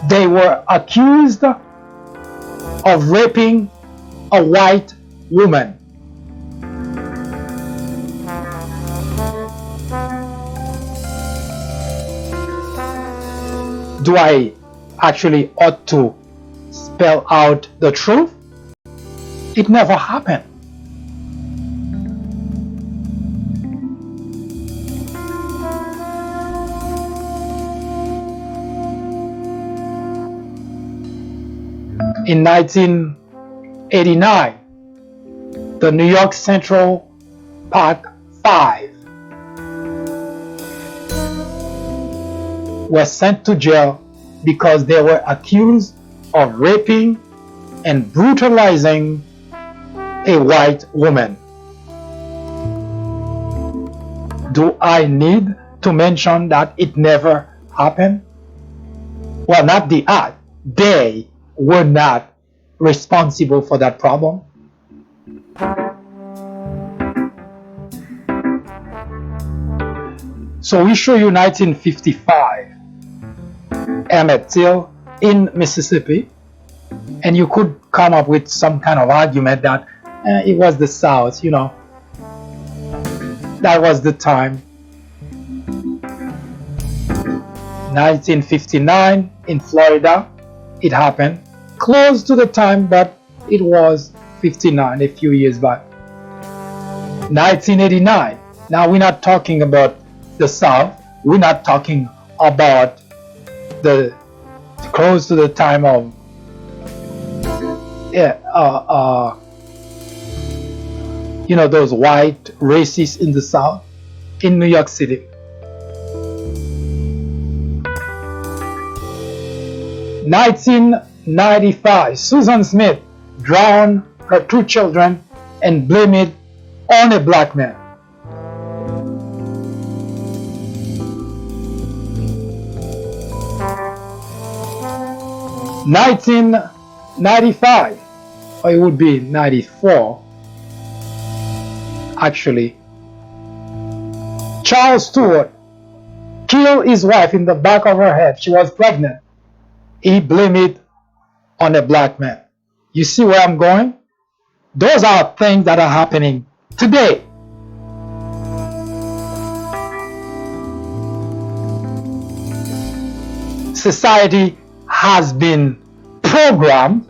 they were accused of raping a white woman. Do I actually ought to spell out the truth? It never happened. In 1989, the New York Central Park 5 were sent to jail because they were accused of raping and brutalizing a white woman. Do I need to mention that it never happened? Well, not the act. They were not responsible for that problem. So we show you 1955, Amidst in Mississippi, and you could come up with some kind of argument that it was the South, you know, that was the time. 1959 in Florida, it happened close to the time, but it was 59, a few years back. 1989, now we're not talking about the South, we're not talking about the close to the time of you know, those white racists in the South, in New York City. 1995, Susan Smith drowned her 2 children and blamed it on a black man. In 1995, or it would be 94, actually, Charles Stewart killed his wife in the back of her head. She was pregnant. He blamed it on a black man. You see where I'm going? Those are things that are happening today. Society has been programmed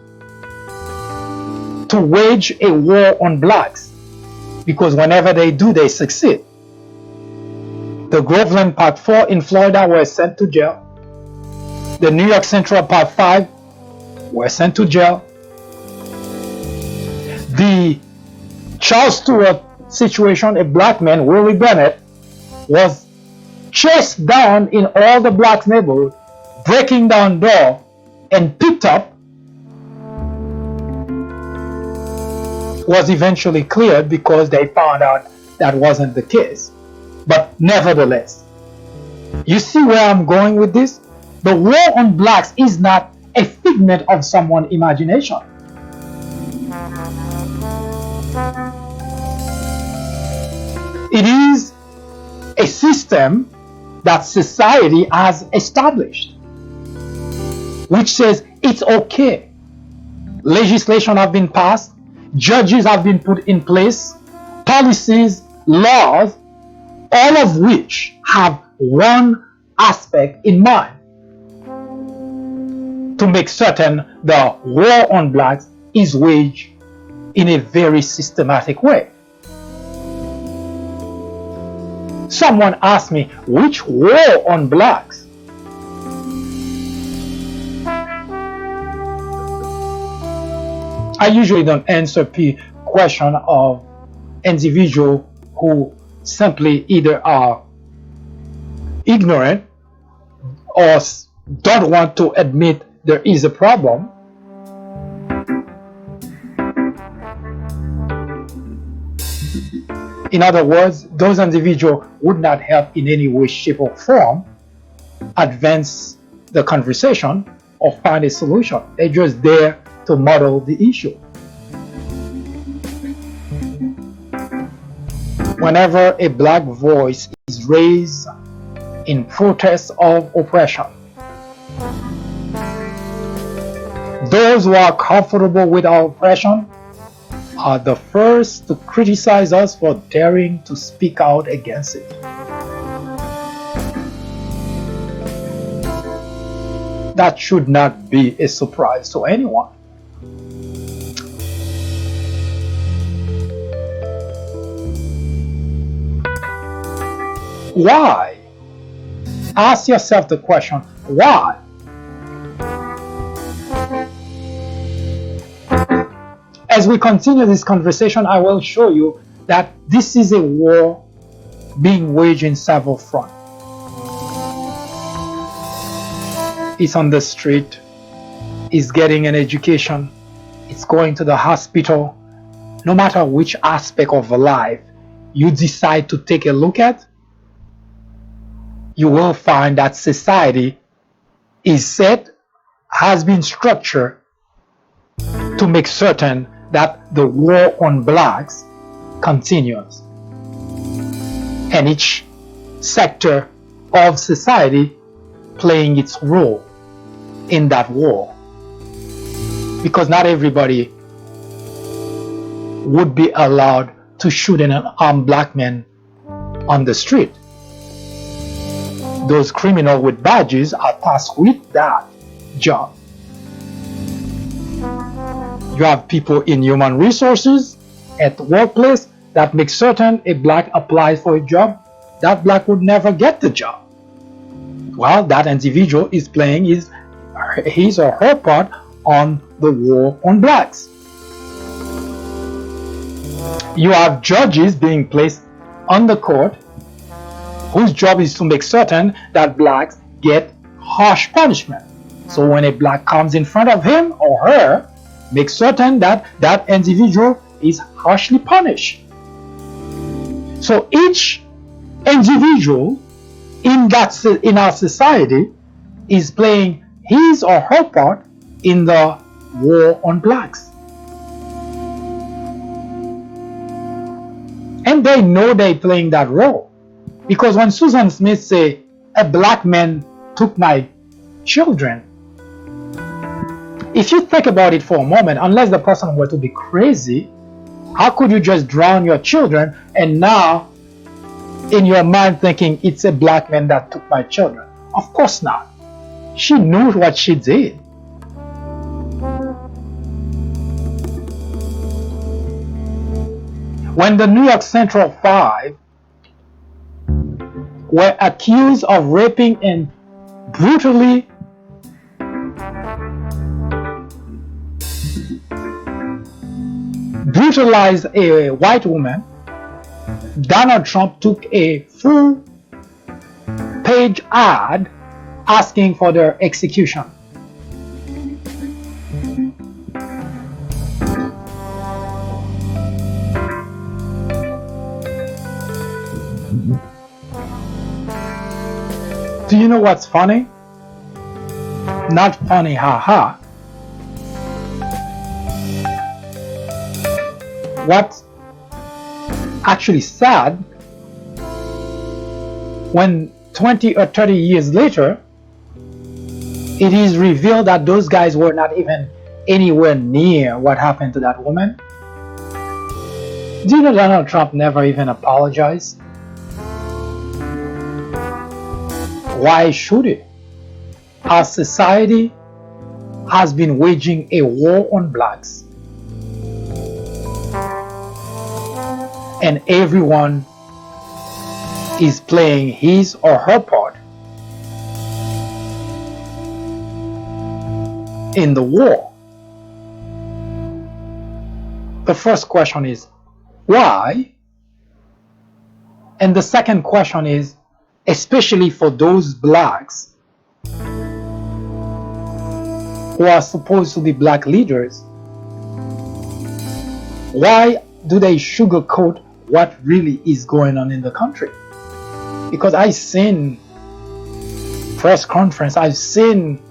to wage a war on blacks, because whenever they do, they succeed. The Groveland Park 4 in Florida were sent to jail. The New York Central Park 5 were sent to jail. The Charles Stewart situation, a black man, Willie Bennett, was chased down in all the black neighborhoods, breaking down doors, and picked up, was eventually cleared because they found out that wasn't the case. But nevertheless, you see where I'm going with this? The war on blacks is not a figment of someone's imagination. It is a system that society has established, which says it's okay. Legislation have been passed, judges have been put in place, policies, laws, all of which have one aspect in mind: to make certain the war on blacks is waged in a very systematic way. Someone asked me, which war on blacks? I usually don't answer question of individual who simply either are ignorant or don't want to admit there is a problem. In other words, those individuals would not help in any way, shape, or form advance the conversation or find a solution. They're just there to muddle the issue. Whenever a black voice is raised in protest of oppression, those who are comfortable with our oppression are the first to criticize us for daring to speak out against it. That should not be a surprise to anyone. Why? Ask yourself the question, why? As we continue this conversation, I will show you that this is a war being waged in several fronts. It's on the street, it's getting an education, it's going to the hospital. No matter which aspect of life you decide to take a look at, you will find that society is set, has been structured to make certain that the war on blacks continues. And each sector of society playing its role in that war. Because not everybody would be allowed to shoot an unarmed black man on the street. Those criminals with badges are tasked with that job. You have people in human resources at the workplace that make certain a black applies for a job, that black would never get the job. Well, that individual is playing his or her part on the war on blacks. You have judges being placed on the court whose job is to make certain that blacks get harsh punishment. So when a black comes in front of him or her, make certain that that individual is harshly punished. So each individual in our society is playing his or her part in the war on blacks. And they know they're playing that role. Because when Susan Smith say, a black man took my children, if you think about it for a moment, unless the person were to be crazy, how could you just drown your children and now in your mind thinking it's a black man that took my children? Of course not. She knew what she did. When the New York Central Five were accused of raping and brutally brutalized a white woman, Donald Trump took a full-page ad asking for their execution. Do you know what's funny? Not funny, haha. What's actually sad, when 20 or 30 years later, it is revealed that those guys were not even anywhere near what happened to that woman. Do you know Donald Trump never even apologized? Why should he? Our society has been waging a war on blacks. And everyone is playing his or her part in the war. The first question is, why? And the second question is, especially for those blacks who are supposed to be black leaders, why do they sugarcoat what really is going on in the country? Because I've seen press conference, I've seen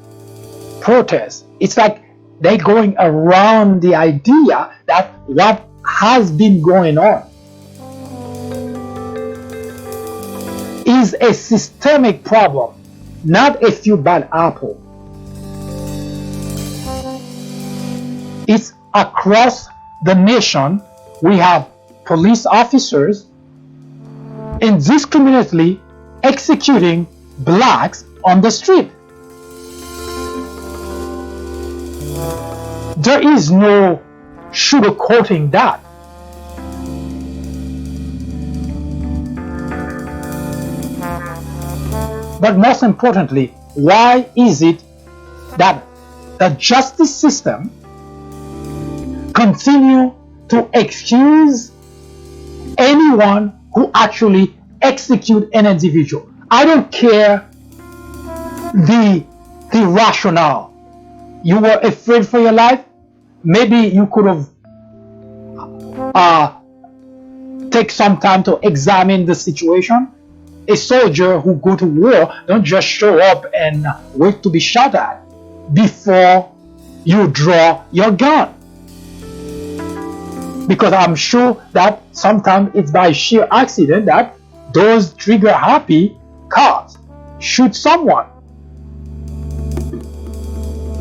protests. It's like they're going around the idea that what has been going on is a systemic problem, not a few bad apples. It's across the nation. We have police officers indiscriminately executing blacks on the street. There is no sugarcoating that. But most importantly, why is it that the justice system continue to excuse anyone who actually execute an individual? I don't care the rationale. You were afraid for your life. Maybe you could have take some time to examine the situation. A soldier who go to war don't just show up and wait to be shot at before you draw your gun. Because I'm sure that sometimes it's by sheer accident that those trigger happy cops shoot someone.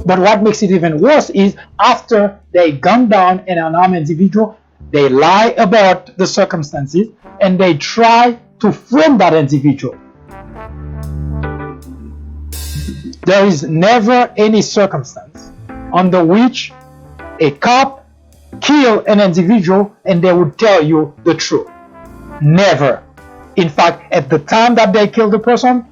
But what makes it even worse is after they gun down an unarmed individual, they lie about the circumstances and they try to frame that individual. There is never any circumstance under which a cop kill an individual and they would tell you the truth. Never. In fact, at the time that they kill the person,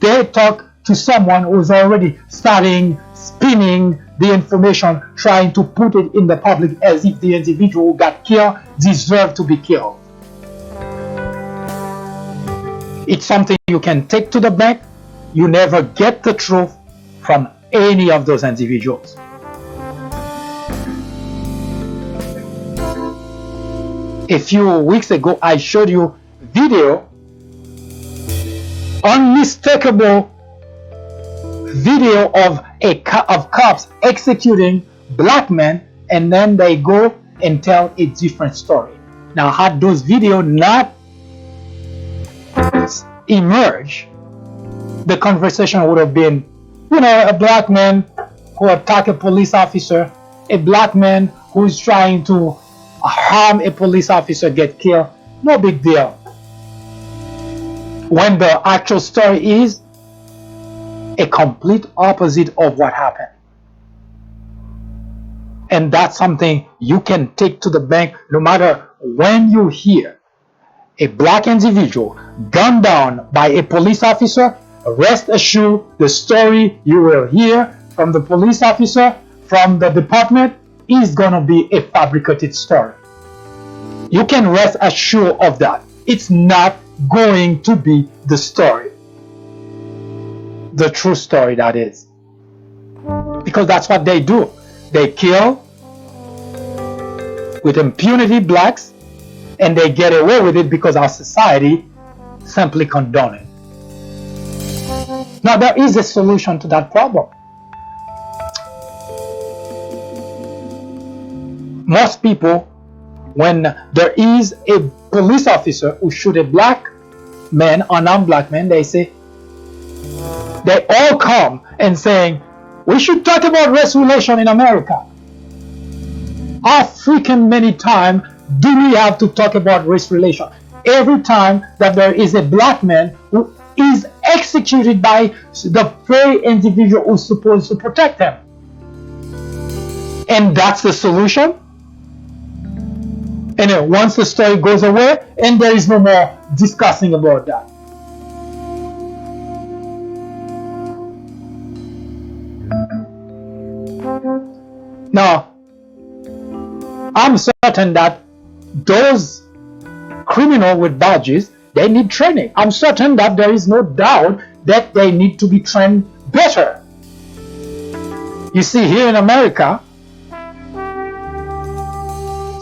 they talk to someone who's already starting spinning the information, trying to put it in the public as if the individual who got killed deserved to be killed. It's something you can take to the bank. You never get the truth from any of those individuals. A few weeks ago, I showed you video, unmistakable video of cops executing black men, and then they go and tell a different story. Now, had those videos not emerged, the conversation would have been, a black man who attacked a police officer, a black man who is trying to harm a police officer get killed. No big deal. When the actual story is a complete opposite of what happened. And that's something you can take to the bank no matter when you hear a black individual gunned down by a police officer. Rest assured, the story you will hear from the police officer, from the department, is going to be a fabricated story. You can rest assured of that. It's not going to be the story. The true story, that is. Because that's what they do. They kill with impunity blacks, and they get away with it because our society simply condones it. Now, there is a solution to that problem. Most people, when there is a police officer who shoot a black man, unarmed black man, they all come and saying, we should talk about race relation in America. How freaking many times do we have to talk about race relation? Every time that there is a black man who is executed by the very individual who's supposed to protect him. And that's the solution? And then once the story goes away, and there is no more discussing about that. Now, I'm certain that those criminals with badges, they need training. I'm certain that there is no doubt that they need to be trained better. You see, here in America,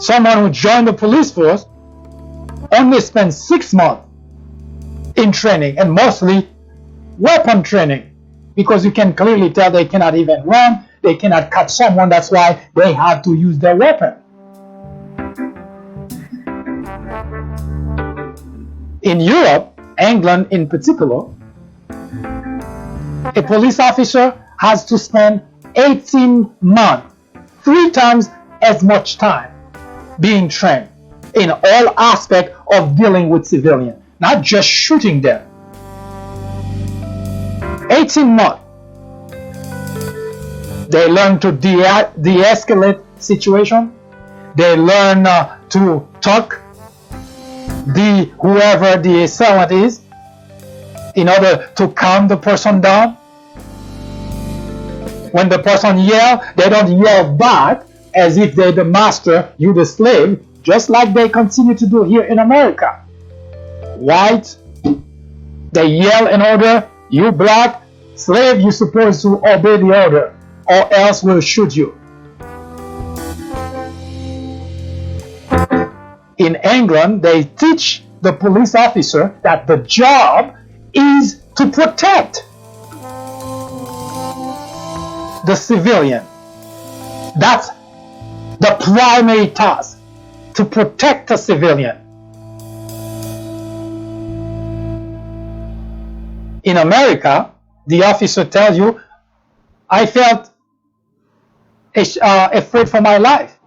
someone who joined the police force only spends 6 months in training, and mostly weapon training, because you can clearly tell they cannot even run, they cannot catch someone. That's why they have to use their weapon. In Europe, England in particular, a police officer has to spend 18 months, 3 times as much time being trained in all aspects of dealing with civilians, not just shooting them. 18 months. They learn to de-escalate situation. They learn to talk whoever the assailant is in order to calm the person down. When the person yells, they don't yell back as if they're the master, you the slave, just like they continue to do here in America. White, they yell an order, you black, slave, you're supposed to obey the order, or else we'll shoot you. In England, they teach the police officer that the job is to protect the civilian. That's the primary task, to protect the civilian. In America, the officer tells you, I felt afraid for my life.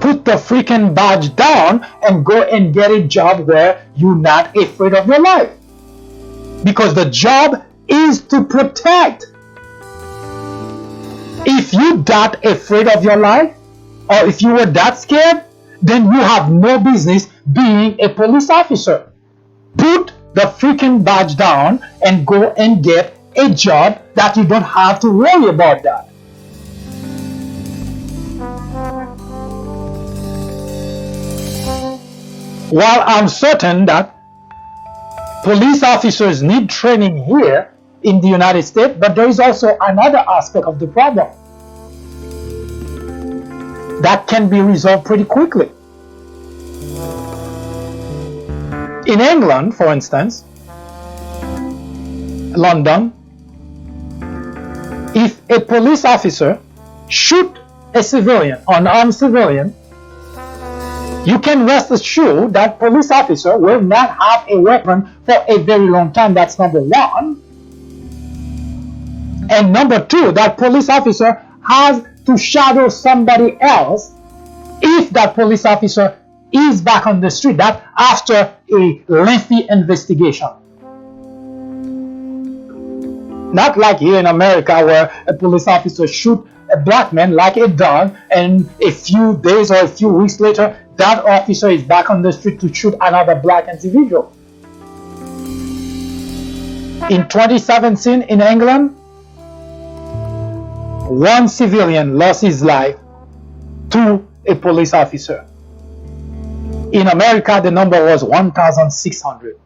Put the freaking badge down and go and get a job where you're not afraid of your life. Because the job is to protect. If you're that afraid of your life, or if you were that scared, then you have no business being a police officer. Put the freaking badge down and go and get a job that you don't have to worry about that. While I'm certain that police officers need training here in the United States, but there is also another aspect of the problem that can be resolved pretty quickly. In England, for instance, London, if a police officer shoots a civilian, unarmed civilian, you can rest assured that police officer will not have a weapon for a very long time. That's number one. And number two, that police officer has to shadow somebody else if that police officer is back on the street. That after a lengthy investigation. Not like here in America where a police officer shoots a black man like a dog, and a few days or a few weeks later, that officer is back on the street to shoot another black individual. In 2017 in England, one civilian lost his life to a police officer. In America, the number was 1,600.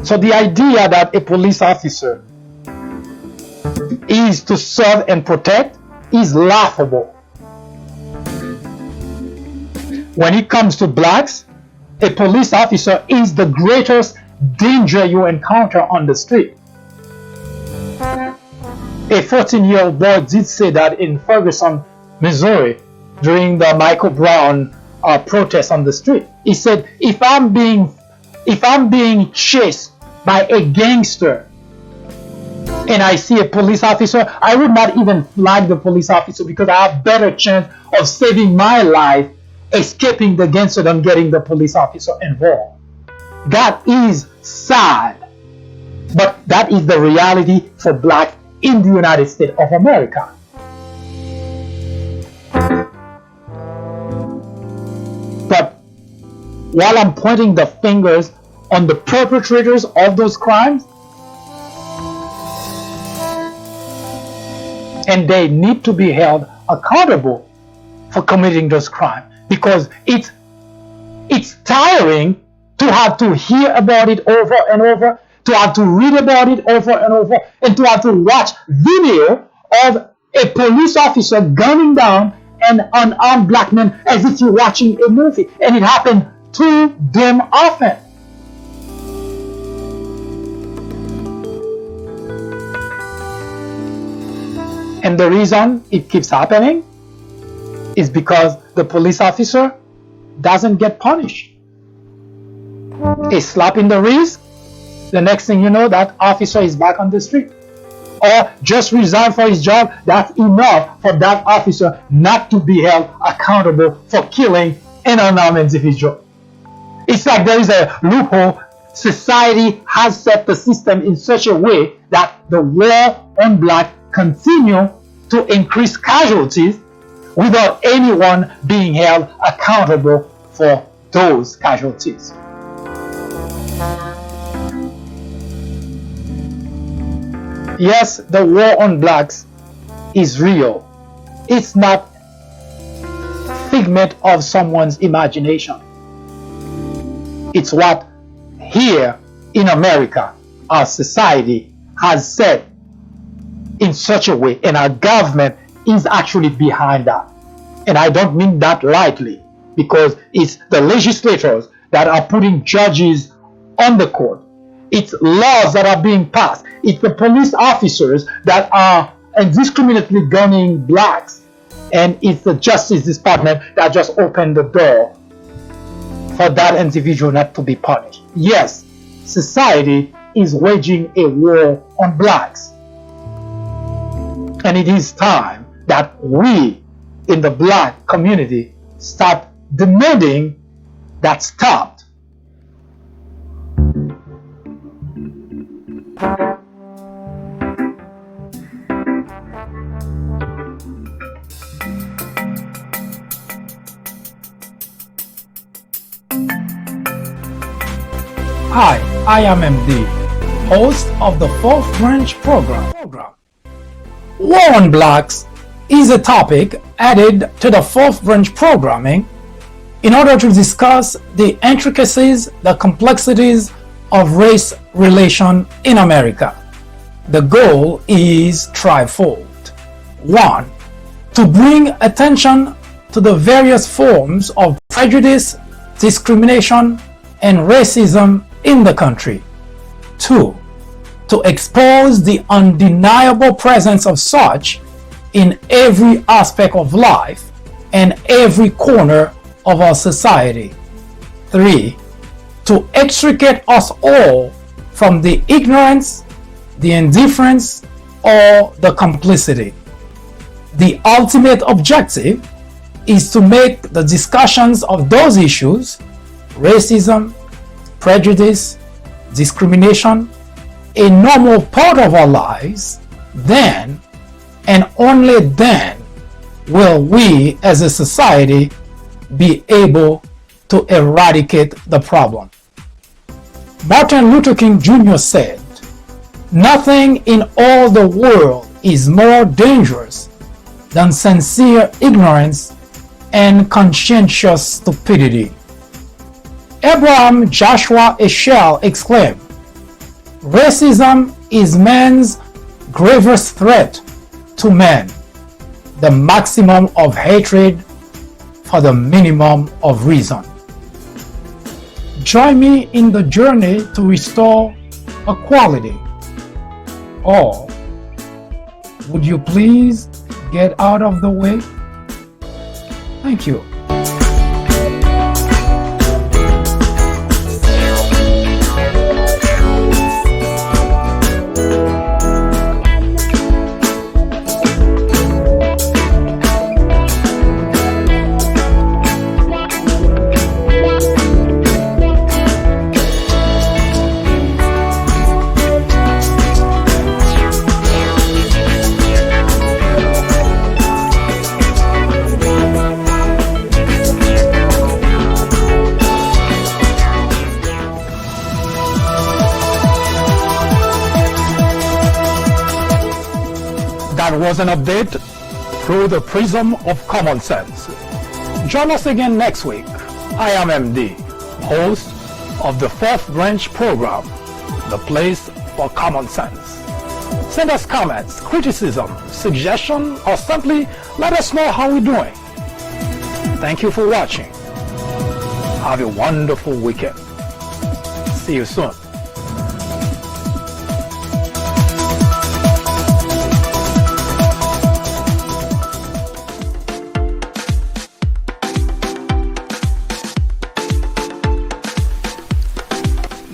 So the idea that a police officer is to serve and protect is laughable. When it comes to blacks, a police officer is the greatest danger you encounter on the street. A 14-year-old boy did say that in Ferguson, Missouri, during the Michael Brown protest on the street. He said, if I'm being chased by a gangster and I see a police officer, I would not even flag the police officer because I have better chance of saving my life escaping the gangster than getting the police officer involved. That is sad, but that is the reality for blacks in the United States of America. But while I'm pointing the fingers on the perpetrators of those crimes. And they need to be held accountable for committing those crimes, because it's tiring to have to hear about it over and over, to have to read about it over and over, and to have to watch video of a police officer gunning down an unarmed black man as if you're watching a movie. And it happened too damn often. And the reason it keeps happening is because the police officer doesn't get punished. A slap in the wrist, the next thing you know, that officer is back on the street. Or just resign for his job. That's enough for that officer not to be held accountable for killing an unarmed individual. It's like there is a loophole. Society has set the system in such a way that the war on black continue to increase casualties without anyone being held accountable for those casualties. Yes, the war on blacks is real. It's not figment of someone's imagination. It's what here in America, our society has set in such a way, and our government is actually behind that. And I don't mean that lightly, because it's the legislators that are putting judges on the court. It's laws that are being passed. It's the police officers that are indiscriminately gunning blacks. And it's the Justice Department that just opened the door for that individual not to be punished. Yes, society is waging a war on blacks. And it is time that we in the black community start demanding that stopped. Hi, I am MD, host of the Fourth Branch program. War on Blacks is a topic added to the Fourth Branch programming in order to discuss the intricacies, the complexities of race relation in America. The goal is threefold. 1. To bring attention to the various forms of prejudice, discrimination, and racism in the country. 2. To expose the undeniable presence of such in every aspect of life and every corner of our society. 3. To extricate us all from the ignorance, the indifference, or the complicity. The ultimate objective is to make the discussions of those issues, racism, prejudice, discrimination, a normal part of our lives. Then, and only then, will we as a society be able to eradicate the problem. Martin Luther King Jr. said, "Nothing in all the world is more dangerous than sincere ignorance and conscientious stupidity." Abraham Joshua Heschel exclaimed, "Racism is man's gravest threat to man, the maximum of hatred for the minimum of reason." Join me in the journey to restore equality. Or would you please get out of the way? Thank you. was an update through the prism of common sense. Join us again next week. I am MD, host of the Fourth Branch program, the place for common sense. Send us comments, criticism, suggestion, or simply let us know how we're doing. Thank you for watching. Have a wonderful weekend. See you soon.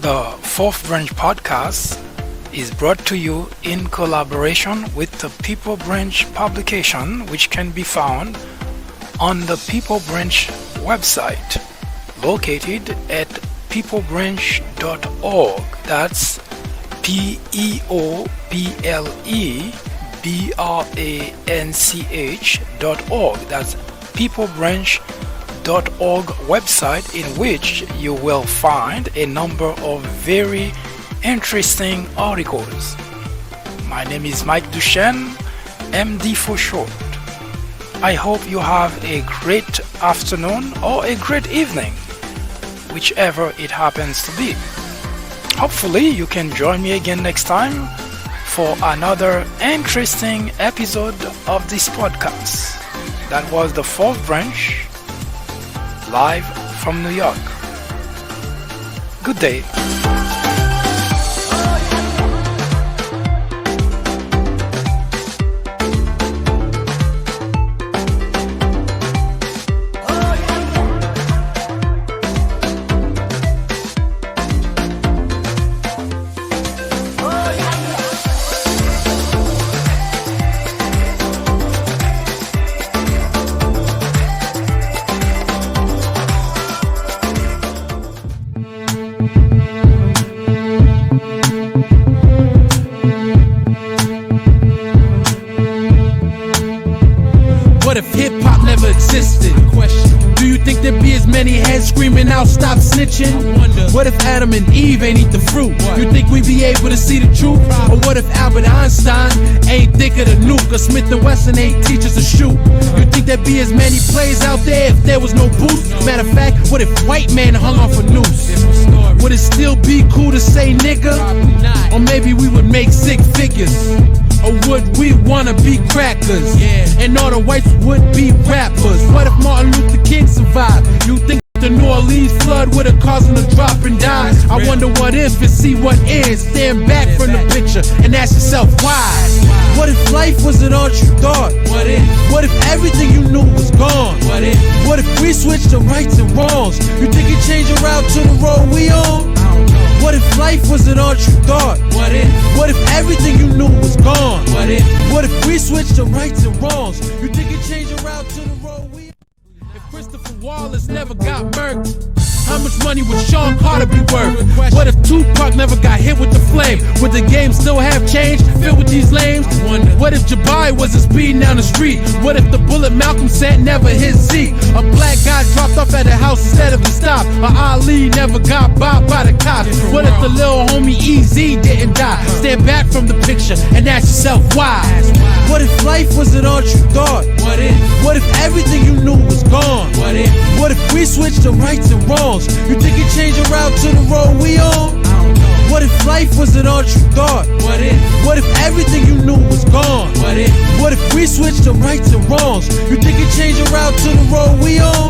The Fourth Branch podcast is brought to you in collaboration with the People Branch publication, which can be found on the People Branch website located at peoplebranch.org. That's peoplebranch.org. That's peoplebranch.org website, in which you will find a number of very interesting articles. My name is Mike Duchesne, MD for short. I hope you have a great afternoon or a great evening, whichever it happens to be. Hopefully you can join me again next time for another interesting episode of this podcast. That was the Fourth Branch, live from New York. Good day. What if hip-hop never existed? Do you think there'd be as many heads screaming out, stop snitching? What if Adam and Eve ain't eat the fruit? You think we'd be able to see the truth? Or what if Albert Einstein ain't think of the nuke? Or Smith & Wesson ain't teach us to shoot? You think there'd be as many plays out there if there was no booth? Matter of fact, what if white man hung off a noose? Would it still be cool to say nigga? Or maybe we would make six figures? Or would we wanna be crackers? And all the whites would be rappers. What if Martin Luther King survived? You think the New Orleans flood would have caused him to drop and die? I wonder what if and see what is. Stand back from the picture and ask yourself why. What if life wasn't all you thought? What if everything you knew was gone? What if we switched to rights and wrongs? You think you'd change your route to the road we on? What if life wasn't all you thought? What if everything you knew was gone? What if we switched to rights and wrongs? You think you'd change your route to the road we on? If Christopher Wallace never got murked, how much money would Sean Carter be worth? What if Tupac never got hit with the flame? Would the game still have change filled with these lames? What if Jabari wasn't speeding down the street? What if the bullet Malcolm sent never hit Zeke? A black guy dropped off at a house instead of a stop? Or Ali never got bopped by the cops? What if the little homie EZ didn't die? Stand back from the picture and ask yourself why. What if life wasn't all you thought? What if everything you knew was gone? What if we switched to rights and wrongs? You think you'd change your route to the road we on? What if life wasn't all you thought? What if everything you knew was gone? What if we switched to rights and wrongs? You think you'd change your route to the road we on?